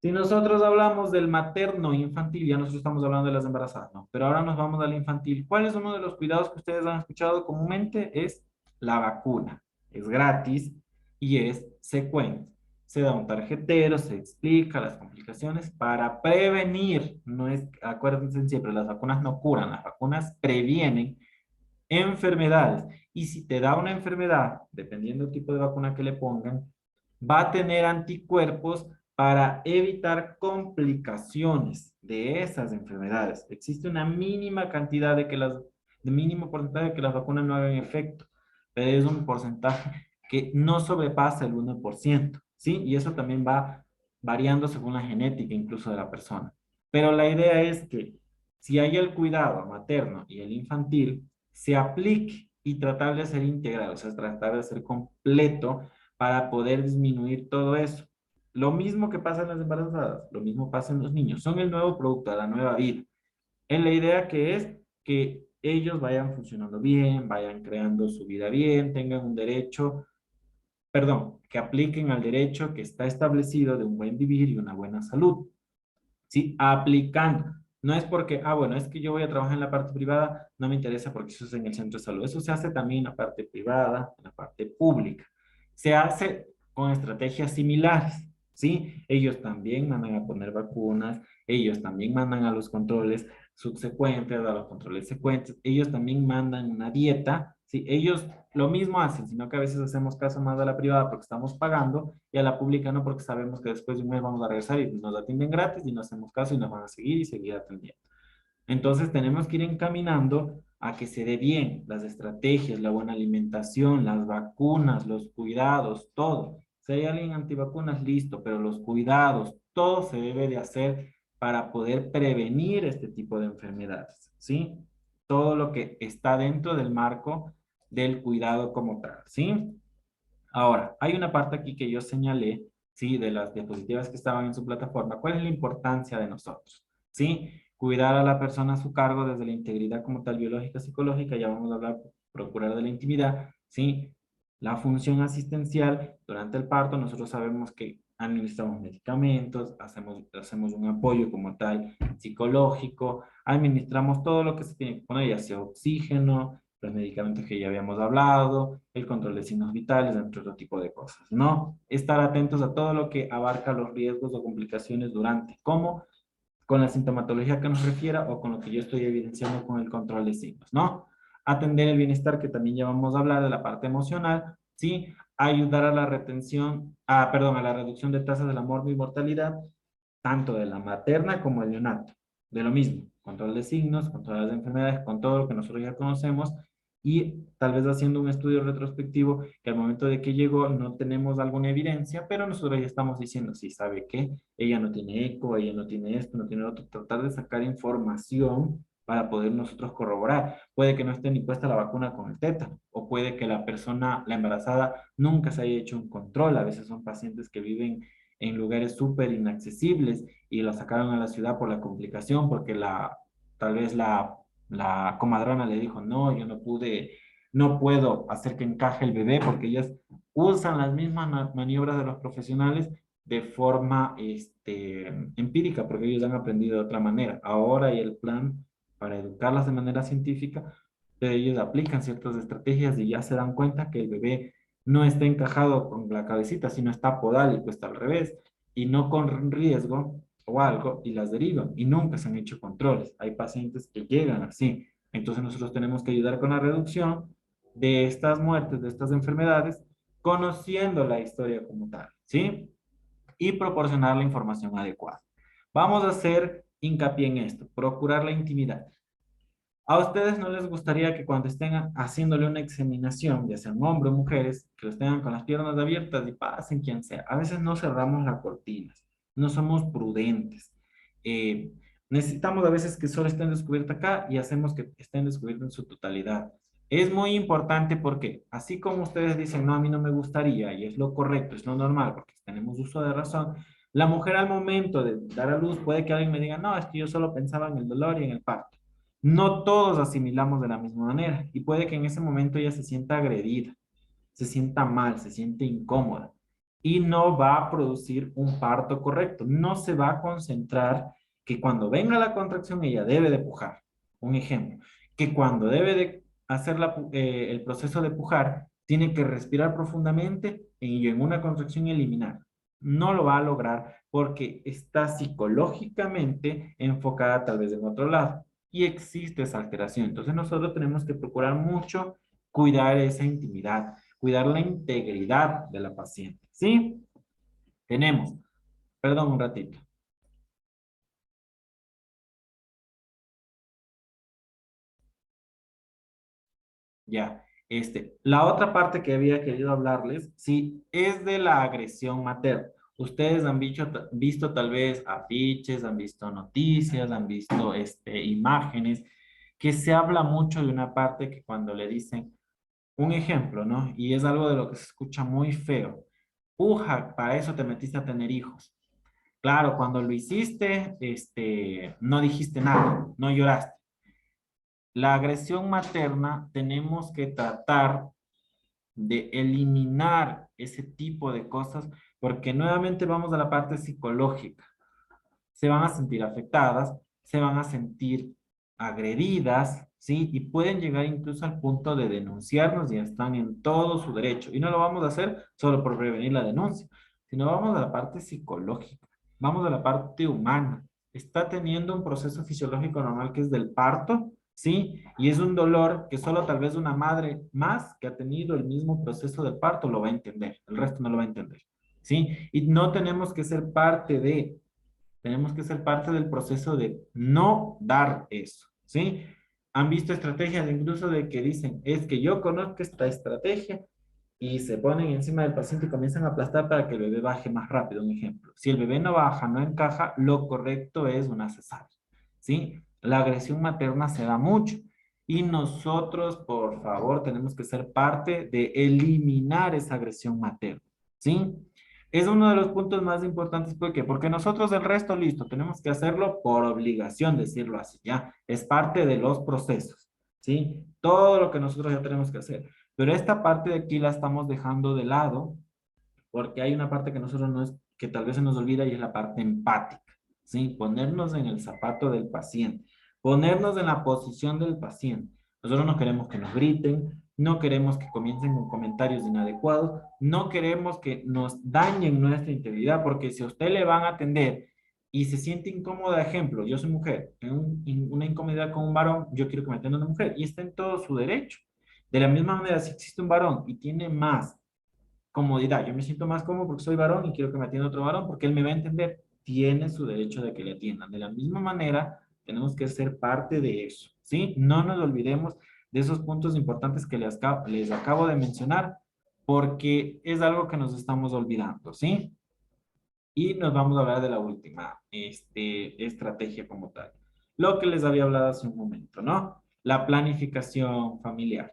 Si nosotros hablamos del materno infantil, ya nosotros estamos hablando de las embarazadas, ¿no? Pero ahora nos vamos al infantil. ¿Cuál es uno de los cuidados que ustedes han escuchado comúnmente? Es la vacuna. Es gratis y es secuente. Se da un tarjetero, se explica las complicaciones para prevenir. No es, acuérdense siempre, las vacunas no curan, las vacunas previenen enfermedades. Y si te da una enfermedad, dependiendo del tipo de vacuna que le pongan, va a tener anticuerpos para evitar complicaciones de esas enfermedades. Existe una mínima cantidad de mínimo porcentaje de que las vacunas no hagan efecto, pero es un porcentaje que no sobrepasa el 1%, ¿sí? Y eso también va variando según la genética incluso de la persona. Pero la idea es que si hay el cuidado materno y el infantil, se aplique y tratar de ser integral, o sea, tratar de ser completo para poder disminuir todo eso. Lo mismo que pasa en las embarazadas, lo mismo pasa en los niños. Son el nuevo producto de la nueva vida. En la idea que es que ellos vayan funcionando bien, vayan creando su vida bien, tengan un derecho, perdón, que apliquen al derecho que está establecido de un buen vivir y una buena salud. ¿Sí? Aplicando. No es porque, bueno, es que yo voy a trabajar en la parte privada, no me interesa porque eso es en el centro de salud. Eso se hace también en la parte privada, en la parte pública. Se hace con estrategias similares, ¿sí? Ellos también mandan a poner vacunas, ellos también mandan a los controles subsecuentes, a los controles secuentes, ellos también mandan una dieta, ¿sí? Ellos lo mismo hacen, sino que a veces hacemos caso más a la privada porque estamos pagando y a la pública no porque sabemos que después de un mes vamos a regresar y nos atienden gratis y no hacemos caso y nos van a seguir y seguir atendiendo. Entonces tenemos que ir encaminando a que se dé bien las estrategias, la buena alimentación, las vacunas, los cuidados, todo. Si hay alguien antivacunas, listo, pero los cuidados, todo se debe de hacer para poder prevenir este tipo de enfermedades, ¿sí? Todo lo que está dentro del marco del cuidado como tal, ¿sí? Ahora, hay una parte aquí que yo señalé, ¿sí? De las diapositivas que estaban en su plataforma. ¿Cuál es la importancia de nosotros? ¿Sí? Cuidar a la persona a su cargo desde la integridad como tal biológica, psicológica, ya vamos a hablar, procurar de la intimidad, ¿sí? La función asistencial durante el parto, nosotros sabemos que administramos medicamentos, hacemos un apoyo como tal psicológico, administramos todo lo que se tiene que poner, ya sea oxígeno, los medicamentos que ya habíamos hablado, el control de signos vitales, entre otro tipo de cosas, ¿no? Estar atentos a todo lo que abarca los riesgos o complicaciones durante, como con la sintomatología que nos refiera o con lo que yo estoy evidenciando con el control de signos, ¿no? Atender el bienestar, que también ya vamos a hablar de la parte emocional, ¿sí? Ayudar a la retención, perdón, a la reducción de tasas de la mortalidad, tanto de la materna como el neonato. De lo mismo, control de signos, control de las enfermedades, con todo lo que nosotros ya conocemos, y tal vez haciendo un estudio retrospectivo que al momento de que llegó no tenemos alguna evidencia, pero nosotros ya estamos diciendo, sí, ¿sabe qué? Ella no tiene eco, ella no tiene esto, no tiene lo otro, tratar de sacar información para poder nosotros corroborar. Puede que no esté ni puesta la vacuna con el tétano, o puede que la persona, la embarazada, nunca se haya hecho un control. A veces son pacientes que viven en lugares súper inaccesibles y la sacaron a la ciudad por la complicación, porque tal vez la comadrona le dijo, no, yo no pude, no puedo hacer que encaje el bebé, porque ellas usan las mismas maniobras de los profesionales de forma empírica, porque ellos han aprendido de otra manera. Ahora hay el plan para educarlas de manera científica, pero ellos aplican ciertas estrategias y ya se dan cuenta que el bebé no está encajado con la cabecita, sino está podálico, está al revés, y no con riesgo o algo, y las derivan, y nunca se han hecho controles. Hay pacientes que llegan así. Entonces nosotros tenemos que ayudar con la reducción de estas muertes, de estas enfermedades, conociendo la historia como tal, ¿sí? Y proporcionar la información adecuada. Vamos a hacer hincapié en esto, procurar la intimidad. ¿A ustedes no les gustaría que cuando estén haciéndole una examinación, ya sean hombres o mujeres, que los tengan con las piernas abiertas y pasen quien sea? A veces no cerramos las cortinas, no somos prudentes. Eh, Necesitamos a veces que solo estén descubiertas acá y hacemos que estén descubiertas en su totalidad. Es muy importante porque, así como ustedes dicen, no, a mí no me gustaría, y es lo correcto, es lo normal, porque tenemos uso de razón, la mujer al momento de dar a luz puede que alguien me diga, no, es que yo solo pensaba en el dolor y en el parto. No todos asimilamos de la misma manera y puede que en ese momento ella se sienta agredida, se sienta mal, se siente incómoda y no va a producir un parto correcto. No se va a concentrar que cuando venga la contracción ella debe de pujar. Un ejemplo, que cuando debe de hacer el proceso de pujar, tiene que respirar profundamente y en una contracción eliminar. No lo va a lograr porque está psicológicamente enfocada tal vez en otro lado y existe esa alteración. Entonces nosotros tenemos que procurar mucho cuidar esa intimidad, cuidar la integridad de la paciente. ¿Sí? Tenemos, perdón un ratito, ya. La otra parte que había querido hablarles, sí, es de la agresión materna. Ustedes han visto tal vez afiches, han visto noticias, han visto imágenes, que se habla mucho de una parte que cuando le dicen, un ejemplo, ¿no? Y es algo de lo que se escucha muy feo. Uja, para eso te metiste a tener hijos. Claro, cuando lo hiciste, no dijiste nada, no lloraste. La agresión materna tenemos que tratar de eliminar ese tipo de cosas porque nuevamente vamos a la parte psicológica. Se van a sentir afectadas, se van a sentir agredidas, ¿sí? Y pueden llegar incluso al punto de denunciarnos y están en todo su derecho. Y no lo vamos a hacer solo por prevenir la denuncia, sino vamos a la parte psicológica, vamos a la parte humana. Está teniendo un proceso fisiológico normal que es del parto, ¿sí? Y es un dolor que solo tal vez una madre más que ha tenido el mismo proceso del parto lo va a entender, el resto no lo va a entender, ¿sí? Y no tenemos que ser parte de tenemos que ser parte del proceso de no dar eso, ¿sí? Han visto estrategias incluso de que dicen, es que yo conozco esta estrategia y se ponen encima del paciente y comienzan a aplastar para que el bebé baje más rápido, un ejemplo. Si el bebé no baja, no encaja, lo correcto es una cesárea, ¿sí? La agresión materna se da mucho y nosotros, por favor, tenemos que ser parte de eliminar esa agresión materna, ¿sí? Es uno de los puntos más importantes. ¿Por qué? Porque nosotros el resto, listo, tenemos que hacerlo por obligación, decirlo así, ¿ya? Es parte de los procesos, ¿sí? Todo lo que nosotros ya tenemos que hacer. Pero esta parte de aquí la estamos dejando de lado porque hay una parte que nosotros no es, que tal vez se nos olvida y es la parte empática, ¿sí? Ponernos en el zapato del paciente, ponernos en la posición del paciente. Nosotros no queremos que nos griten, no queremos que comiencen con comentarios inadecuados, no queremos que nos dañen nuestra integridad, porque si a usted le van a atender y se siente incómoda, ejemplo, yo soy mujer, tengo una incomodidad con un varón, yo quiero que me atienda una mujer y está en todo su derecho. De la misma manera, si existe un varón y tiene más comodidad. Yo me siento más cómodo porque soy varón y quiero que me atienda otro varón porque él me va a entender. Tiene su derecho de que le atiendan. De la misma manera, tenemos que ser parte de eso, ¿sí? No nos olvidemos de esos puntos importantes que les acabo de mencionar, porque es algo que nos estamos olvidando, ¿sí? Y nos vamos a hablar de la última estrategia como tal. Lo que les había hablado hace un momento, ¿no? La planificación familiar.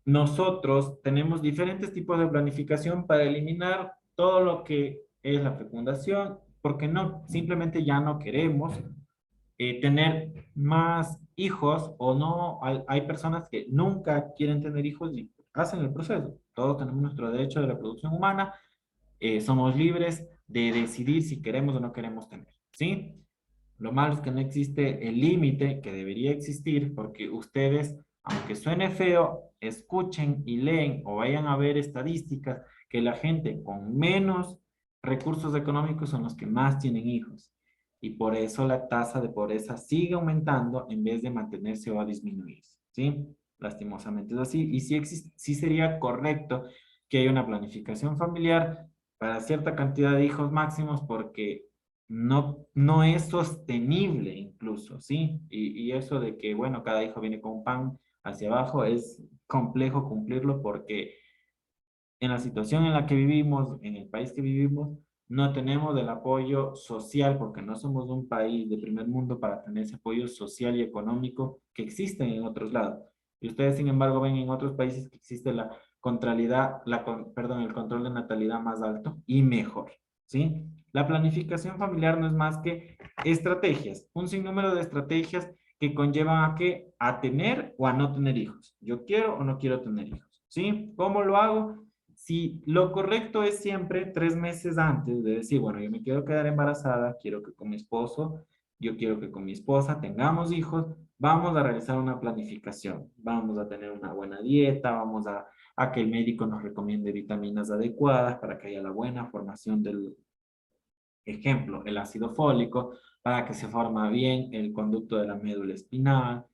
Nosotros tenemos diferentes tipos de planificación para eliminar todo lo que es la fecundación, porque no, simplemente ya no queremos tener más hijos o no, hay personas que nunca quieren tener hijos y hacen el proceso. Todos tenemos nuestro derecho de reproducción humana, somos libres de decidir si queremos o no queremos tener, ¿sí? Lo malo es que no existe el límite que debería existir porque ustedes, aunque suene feo, escuchen y leen o vayan a ver estadísticas que la gente con menos recursos económicos son los que más tienen hijos. Y por eso la tasa de pobreza sigue aumentando en vez de mantenerse o a disminuirse, ¿sí? Lastimosamente es así. Y sí, sí sería correcto que haya una planificación familiar para cierta cantidad de hijos máximos porque no es sostenible incluso, ¿sí? Y eso de que, bueno, cada hijo viene con un pan hacia abajo es complejo cumplirlo porque en la situación en la que vivimos, en el país que vivimos, no tenemos el apoyo social porque no somos un país de primer mundo para tener ese apoyo social y económico que existen en otros lados. Y ustedes, sin embargo, ven en otros países que existe la contralidad, perdón, el control de natalidad más alto y mejor, ¿sí? La planificación familiar no es más que estrategias, un sinnúmero de estrategias que conllevan a qué, a tener o a no tener hijos. Yo quiero o no quiero tener hijos, ¿sí? ¿Cómo lo hago? Si lo correcto es siempre 3 meses antes de decir, bueno, yo me quiero quedar embarazada, quiero que con mi esposo, yo quiero que con mi esposa tengamos hijos, vamos a realizar una planificación, vamos a tener una buena dieta, vamos a que el médico nos recomiende vitaminas adecuadas para que haya la buena formación del ejemplo, el ácido fólico, para que se forma bien el conducto de la médula espinal,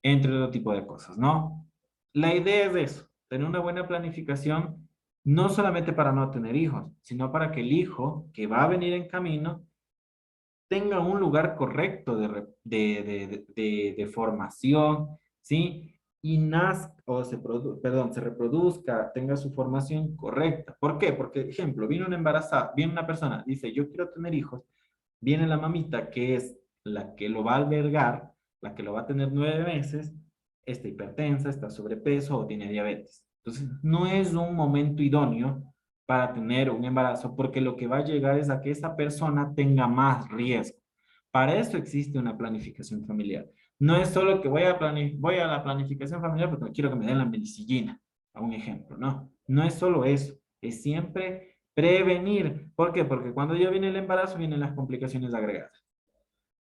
entre otro tipo de cosas, ¿no? La idea es eso, tener una buena planificación, no solamente para no tener hijos, sino para que el hijo que va a venir en camino tenga un lugar correcto de formación, ¿sí? Y nazca, o se reproduzca, tenga su formación correcta. ¿Por qué? Porque, ejemplo, viene una embarazada, viene una persona, dice, yo quiero tener hijos, viene la mamita, que es la que lo va a albergar, la que lo va a tener 9 meses, está hipertensa, está sobrepeso o tiene diabetes. Entonces, no es un momento idóneo para tener un embarazo, porque lo que va a llegar es a que esa persona tenga más riesgo. Para eso existe una planificación familiar. No es solo que voy a la planificación familiar porque quiero que me den la medicina, a un ejemplo, ¿no? No es solo eso, es siempre prevenir. ¿Por qué? Porque cuando ya viene el embarazo vienen las complicaciones agregadas.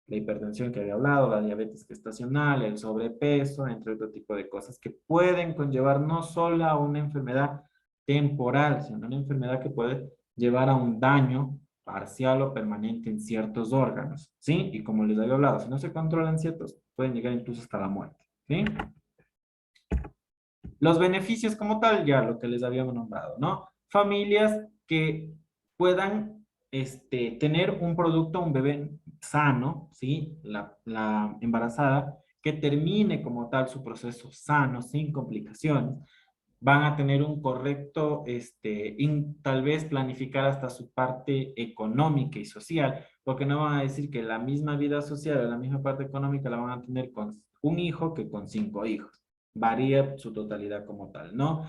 La hipertensión que había hablado, la diabetes gestacional, el sobrepeso, entre otro tipo de cosas que pueden conllevar no solo a una enfermedad temporal, sino una enfermedad que puede llevar a un daño parcial o permanente en ciertos órganos, ¿sí? Y como les había hablado, si no se controlan ciertos, pueden llegar incluso hasta la muerte, ¿sí? Los beneficios como tal, ya lo que les habíamos nombrado, ¿no? Familias que puedan tener un producto, un bebé sano, ¿sí? La embarazada, que termine como tal su proceso sano, sin complicaciones, van a tener un correcto, tal vez planificar hasta su parte económica y social, porque no van a decir que la misma vida social o la misma parte económica la van a tener con un hijo que con 5 hijos. Varía su totalidad como tal, ¿no?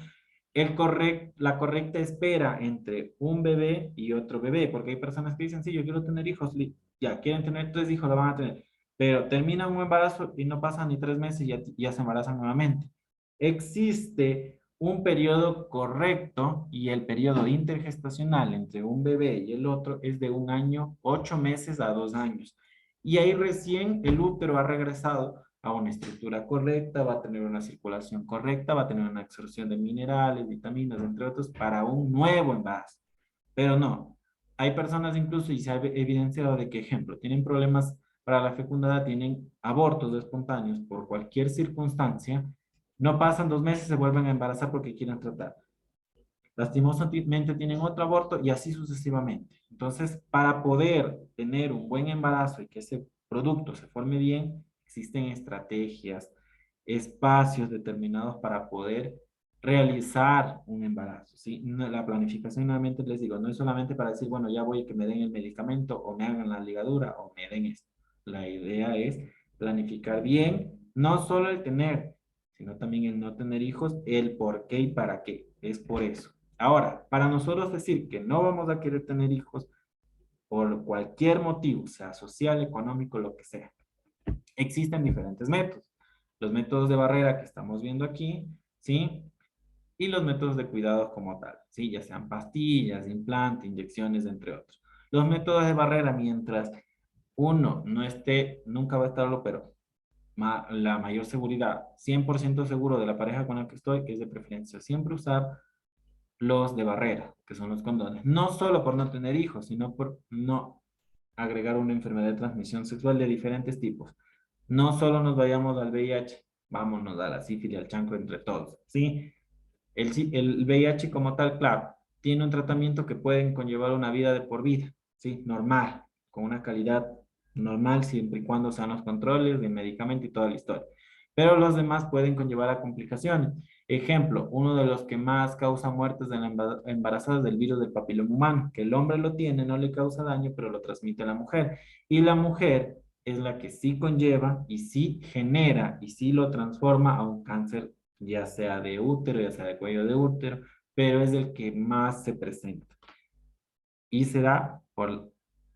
La correcta espera entre un bebé y otro bebé, porque hay personas que dicen, sí, yo quiero tener hijos, ya quieren tener 3 hijos, lo van a tener, pero terminan un embarazo y no pasan ni 3 meses y ya se embarazan nuevamente. Existe un periodo correcto y el periodo intergestacional entre un bebé y el otro es de 1 año, 8 meses a 2 años. Y ahí recién el útero ha regresado a una estructura correcta, va a tener una circulación correcta, va a tener una absorción de minerales, vitaminas, entre otros, para un nuevo embarazo. Pero no, hay personas incluso, y se ha evidenciado de que, ejemplo, tienen problemas para la fecundidad, tienen abortos espontáneos por cualquier circunstancia, no pasan 2 meses, se vuelven a embarazar porque quieren tratar. Lastimosamente tienen otro aborto y así sucesivamente. Entonces, para poder tener un buen embarazo y que ese producto se forme bien, existen estrategias, espacios determinados para poder realizar un embarazo, ¿sí? La planificación, nuevamente les digo, no es solamente para decir, bueno, ya voy a que me den el medicamento o me hagan la ligadura o me den esto. La idea es planificar bien, no solo el tener, sino también el no tener hijos, el por qué y para qué. Es por eso. Ahora, para nosotros decir que no vamos a querer tener hijos por cualquier motivo, sea social, económico, lo que sea, existen diferentes métodos. Los métodos de barrera que estamos viendo aquí, ¿sí? Y los métodos de cuidado como tal, ¿sí? Ya sean pastillas, implantes, inyecciones, entre otros. Los métodos de barrera, mientras uno no esté, nunca va a estarlo, pero la mayor seguridad, 100% seguro de la pareja con la que estoy, es de preferencia siempre usar los de barrera, que son los condones. No solo por no tener hijos, sino por no agregar una enfermedad de transmisión sexual de diferentes tipos. No solo nos vayamos al VIH, vámonos a la sífilis, al chancro entre todos, ¿sí? El VIH como tal, claro, tiene un tratamiento que pueden conllevar una vida de por vida, ¿sí? Normal, con una calidad normal, siempre y cuando sean los controles de medicamento y toda la historia. Pero los demás pueden conllevar a complicaciones. Ejemplo, uno de los que más causa muertes en la embarazada es del virus del papiloma humano, que el hombre lo tiene, no le causa daño, pero lo transmite a la mujer. Y la mujer es la que sí conlleva y sí genera y sí lo transforma a un cáncer, ya sea de útero, ya sea de cuello de útero, pero es el que más se presenta y se da por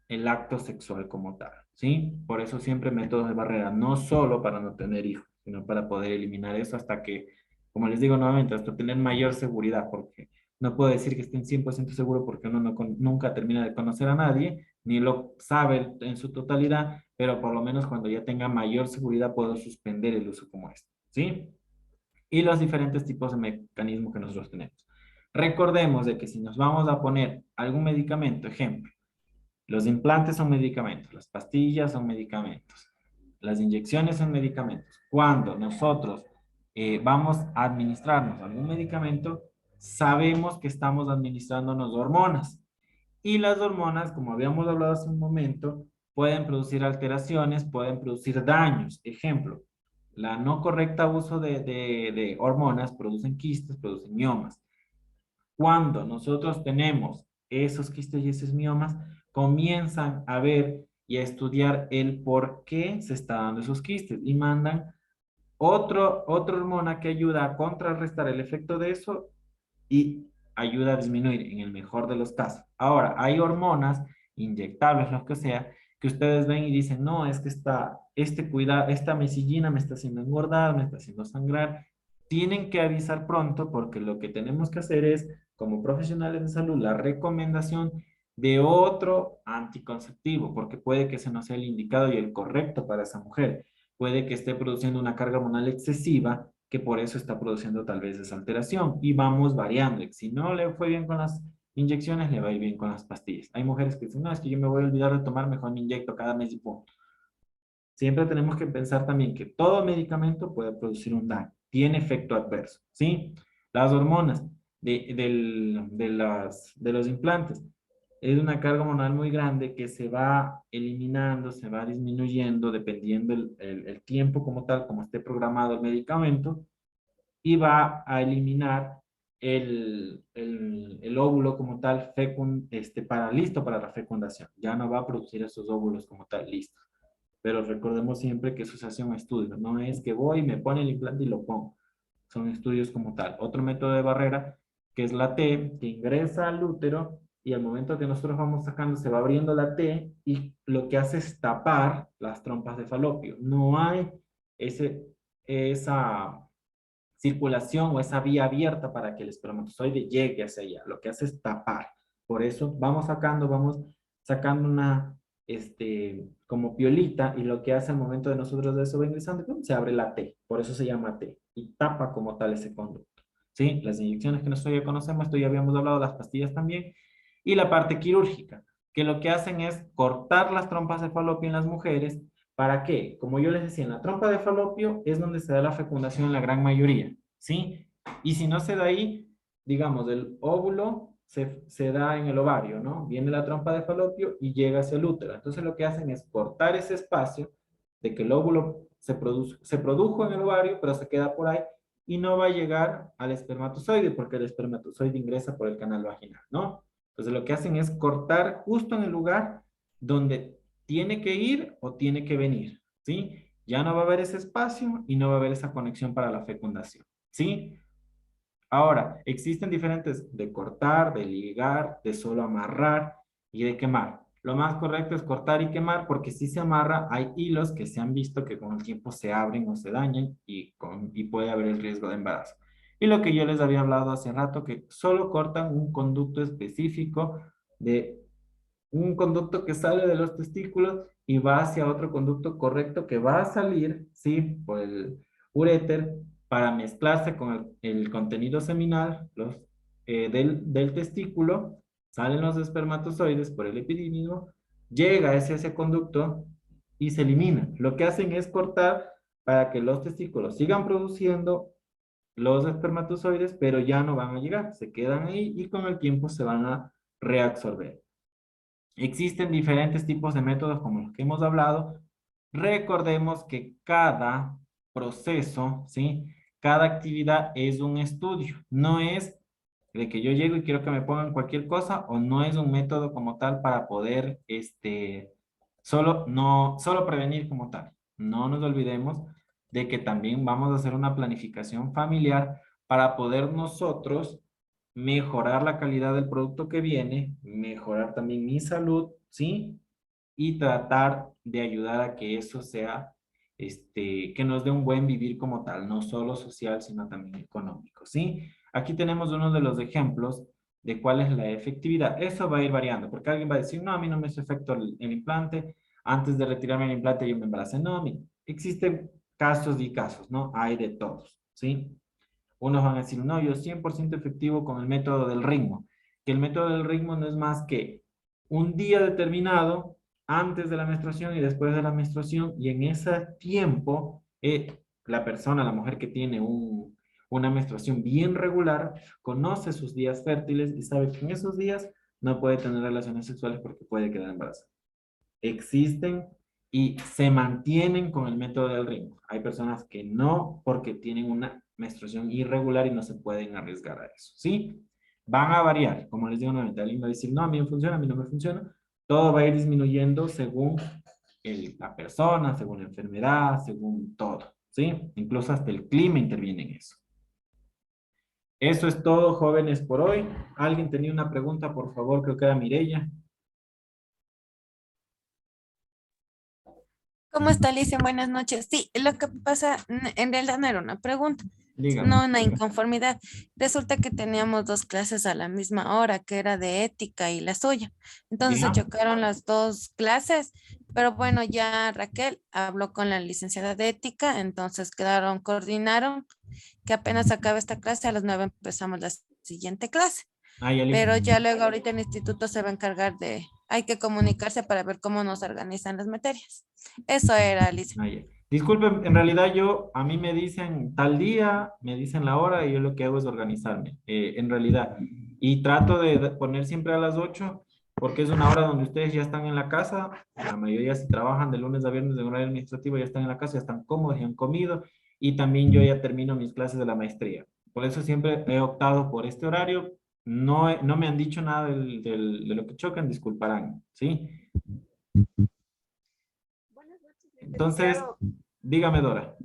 el acto sexual como tal, ¿sí? Por eso siempre métodos de barrera, no solo para no tener hijos, sino para poder eliminar eso hasta que, como les digo nuevamente, hasta tener mayor seguridad, porque no puedo decir que estén 100% seguro porque uno nunca termina de conocer a nadie, ni lo sabe en su totalidad, pero por lo menos cuando ya tenga mayor seguridad puedo suspender el uso como este, ¿sí? Y los diferentes tipos de mecanismos que nosotros tenemos. Recordemos de que si nos vamos a poner algún medicamento, ejemplo, los implantes son medicamentos, las pastillas son medicamentos, las inyecciones son medicamentos. Cuando nosotros vamos a administrarnos algún medicamento, sabemos que estamos administrándonos hormonas. Y las hormonas, como habíamos hablado hace un momento, pueden producir alteraciones, pueden producir daños. Ejemplo, la no correcta uso de hormonas producen quistes, producen miomas. Cuando nosotros tenemos esos quistes y esos miomas, comienzan a ver y a estudiar el por qué se está dando esos quistes y mandan otra hormona que ayuda a contrarrestar el efecto de eso y ayuda a disminuir en el mejor de los casos. Ahora, hay hormonas inyectables, lo que sea, que ustedes ven y dicen, no, es que esta mesillina me está haciendo engordar, me está haciendo sangrar. Tienen que avisar pronto porque lo que tenemos que hacer es, como profesionales de salud, la recomendación de otro anticonceptivo, porque puede que ese no sea el indicado y el correcto para esa mujer. Puede que esté produciendo una carga hormonal excesiva que por eso está produciendo tal vez esa alteración y vamos variando. Y si no le fue bien con las inyecciones, le va a ir bien con las pastillas. Hay mujeres que dicen, no, es que yo me voy a olvidar de tomar, mejor me inyecto cada mes y punto. Siempre tenemos que pensar también que todo medicamento puede producir un daño, tiene efecto adverso, ¿sí? Las hormonas de los implantes es una carga hormonal muy grande que se va eliminando, se va disminuyendo dependiendo el tiempo como tal, como esté programado el medicamento, y va a eliminar el óvulo como tal listo para la fecundación. Ya no va a producir esos óvulos como tal listos. Pero recordemos siempre que eso se hace un estudio, no es que voy, me pone el implante y lo pongo. Son estudios como tal. Otro método de barrera, que es la T, que ingresa al útero y al momento que nosotros vamos sacando, se va abriendo la T y lo que hace es tapar las trompas de falopio. No hay esa circulación o esa vía abierta para que el espermatozoide llegue hacia allá. Lo que hace es tapar. Por eso vamos sacando una, como piolita y lo que hace al momento de nosotros de eso va ingresando, ¡pum!, se abre la T. Por eso se llama T y tapa como tal ese conducto. ¿Sí? Las inyecciones que nosotros ya conocemos, esto ya habíamos hablado, las pastillas también, y la parte quirúrgica, que lo que hacen es cortar las trompas de falopio en las mujeres. ¿Para qué? Como yo les decía, en la trompa de falopio es donde se da la fecundación en la gran mayoría, ¿sí? Y si no se da ahí, digamos, el óvulo se da en el ovario, ¿no? Viene la trompa de falopio y llega hacia el útero. Entonces lo que hacen es cortar ese espacio de que el óvulo se produjo en el ovario, pero se queda por ahí y no va a llegar al espermatozoide porque el espermatozoide ingresa por el canal vaginal, ¿no? Entonces lo que hacen es cortar justo en el lugar donde tiene que ir o tiene que venir, ¿sí? Ya no va a haber ese espacio y no va a haber esa conexión para la fecundación, ¿sí? Ahora, existen diferentes de cortar, de ligar, de solo amarrar y de quemar. Lo más correcto es cortar y quemar porque si se amarra hay hilos que se han visto que con el tiempo se abren o se dañan y puede haber el riesgo de embarazo. Y lo que yo les había hablado hace rato, que solo cortan un conducto específico de un conducto que sale de los testículos y va hacia otro conducto correcto que va a salir, ¿sí? Por el uréter para mezclarse con el contenido seminal del testículo, salen los espermatozoides por el epidídimo, llega hacia ese conducto y se elimina. Lo que hacen es cortar para que los testículos sigan produciendo los espermatozoides, pero ya no van a llegar, se quedan ahí y con el tiempo se van a reabsorber. Existen diferentes tipos de métodos como los que hemos hablado. Recordemos que cada proceso, ¿sí? Cada actividad es un estudio. No es de que yo llego y quiero que me pongan cualquier cosa o no es un método como tal para poder, solo prevenir como tal. No nos olvidemos de que también vamos a hacer una planificación familiar para poder nosotros mejorar la calidad del producto que viene, mejorar también mi salud, ¿sí? Y tratar de ayudar a que eso sea, que nos dé un buen vivir como tal, no solo social, sino también económico, ¿sí? Aquí tenemos uno de los ejemplos de cuál es la efectividad. Eso va a ir variando, porque alguien va a decir, no, a mí no me hace efecto el implante, antes de retirarme el implante yo me embaracé. No, a mí, existen casos y casos, ¿no? Hay de todos, ¿sí? Unos van a decir, no, yo 100% efectivo con el método del ritmo, que el método del ritmo no es más que un día determinado antes de la menstruación y después de la menstruación, y en ese tiempo, la persona, la mujer que tiene una menstruación bien regular, conoce sus días fértiles y sabe que en esos días no puede tener relaciones sexuales porque puede quedar embarazada. Existen y se mantienen con el método del ritmo. Hay personas que no porque tienen una menstruación irregular y no se pueden arriesgar a eso, ¿sí? Van a variar, como les digo nuevamente, alguien va a decir, no, a mí me funciona, a mí no me funciona. Todo va a ir disminuyendo según la persona, según la enfermedad, según todo, ¿sí? Incluso hasta el clima interviene en eso. Eso es todo, jóvenes, por hoy. ¿Alguien tenía una pregunta, por favor? Creo que era Mireya. ¿Cómo está, Alicia? Buenas noches. Sí, lo que pasa, en realidad no era una pregunta, Dígame. no una inconformidad. Resulta que teníamos dos clases a la misma hora, que era de ética y la suya. Entonces se ¿Ya? chocaron las dos clases, pero bueno, ya Raquel habló con la licenciada de ética, entonces coordinaron que apenas acabe esta clase, a las 9 empezamos la siguiente clase. Ah, ya listo. Pero ya luego ahorita el instituto se va a encargar de, hay que comunicarse para ver cómo nos organizan las materias. Eso era, Alicia. Ah, ya. Disculpen, en realidad a mí me dicen tal día, me dicen la hora y yo lo que hago es organizarme, en realidad. Y trato de poner siempre a las 8 porque es una hora donde ustedes ya están en la casa, la mayoría si trabajan de lunes a viernes de horario administrativo ya están en la casa, ya están cómodos, ya han comido y también yo ya termino mis clases de la maestría. Por eso siempre he optado por este horario. No, no me han dicho nada de lo que chocan, disculparán, ¿sí? Buenas noches, Entonces, licenciado. dígame, Dora.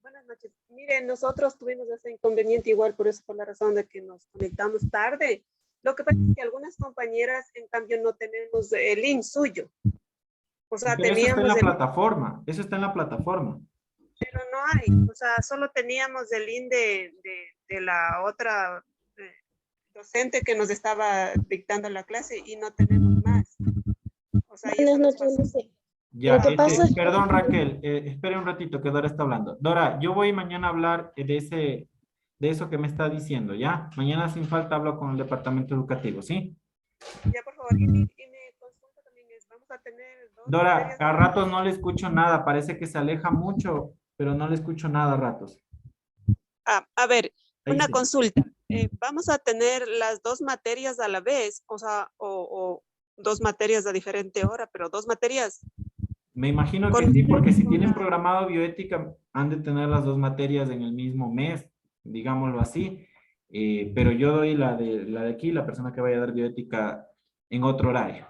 Buenas noches. Miren, nosotros tuvimos ese inconveniente igual, por eso, por la razón de que nos conectamos tarde. Lo que pasa es que algunas compañeras, en cambio, no tenemos el link suyo. O sea, Pero eso está en teníamos la el, plataforma. Eso está en la plataforma. pero no hay. O sea, solo teníamos el link de la otra docente que nos estaba dictando la clase y no tenemos más. O sea, y eso Buenas nos pasó. noches, Lucy. Ya, Lo que pasa es que perdón, Raquel, espere un ratito que Dora está hablando. Dora, yo voy mañana a hablar de eso que me está diciendo, ¿ya? Mañana sin falta hablo con el departamento educativo, ¿sí? Ya, por favor. Y mi consulta también es, vamos a tener dos Dora, materias. a ratos no le escucho nada, parece que se aleja mucho, pero no le escucho nada a ratos. A ver, Ahí una sí. consulta. ¿Vamos a tener las dos materias a la vez? O sea, o dos materias a diferente hora, pero dos materias. Me imagino que sí, porque si tienen programado bioética, han de tener las dos materias en el mismo mes, digámoslo así. Pero yo doy la de aquí, la persona que vaya a dar bioética en otro horario.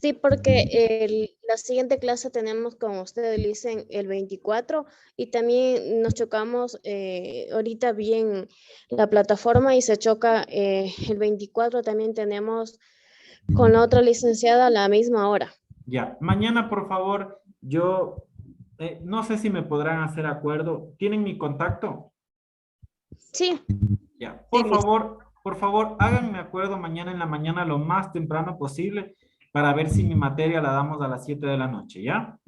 Sí, porque la siguiente clase tenemos, como ustedes dicen, el 24 y también nos chocamos ahorita bien la plataforma y se choca el 24 también tenemos con la otra licenciada a la misma hora. Ya, mañana, por favor, yo no sé si me podrán hacer acuerdo. ¿Tienen mi contacto? Sí, Ya, Sí, por favor, háganme acuerdo mañana en la mañana lo más temprano posible para ver si mi materia la damos a las 7 de la noche, ¿ya?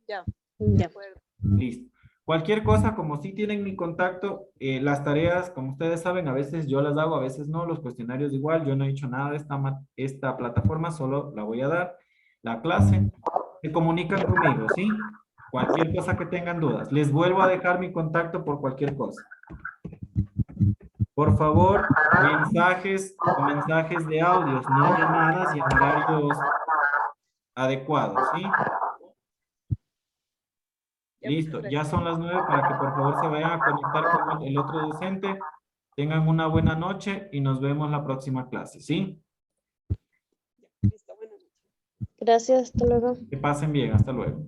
Ya, de ya. acuerdo. Listo. Cualquier cosa, como si tienen mi contacto, las tareas, como ustedes saben, a veces yo las hago, a veces no, los cuestionarios igual, yo no he hecho nada de esta plataforma, solo la voy a dar, la clase, se comunican conmigo, ¿sí? Cualquier cosa que tengan dudas. Les vuelvo a dejar mi contacto por cualquier cosa. Por favor, mensajes de audios, no llamadas y en horarios adecuados, ¿sí? Ya, muchas Listo, ya gracias. son las 9 para que por favor se vayan a conectar con el otro docente. Tengan una buena noche y nos vemos la próxima clase, ¿sí? Ya, listo, buenas noches. Gracias, hasta luego. Que pasen bien, hasta luego.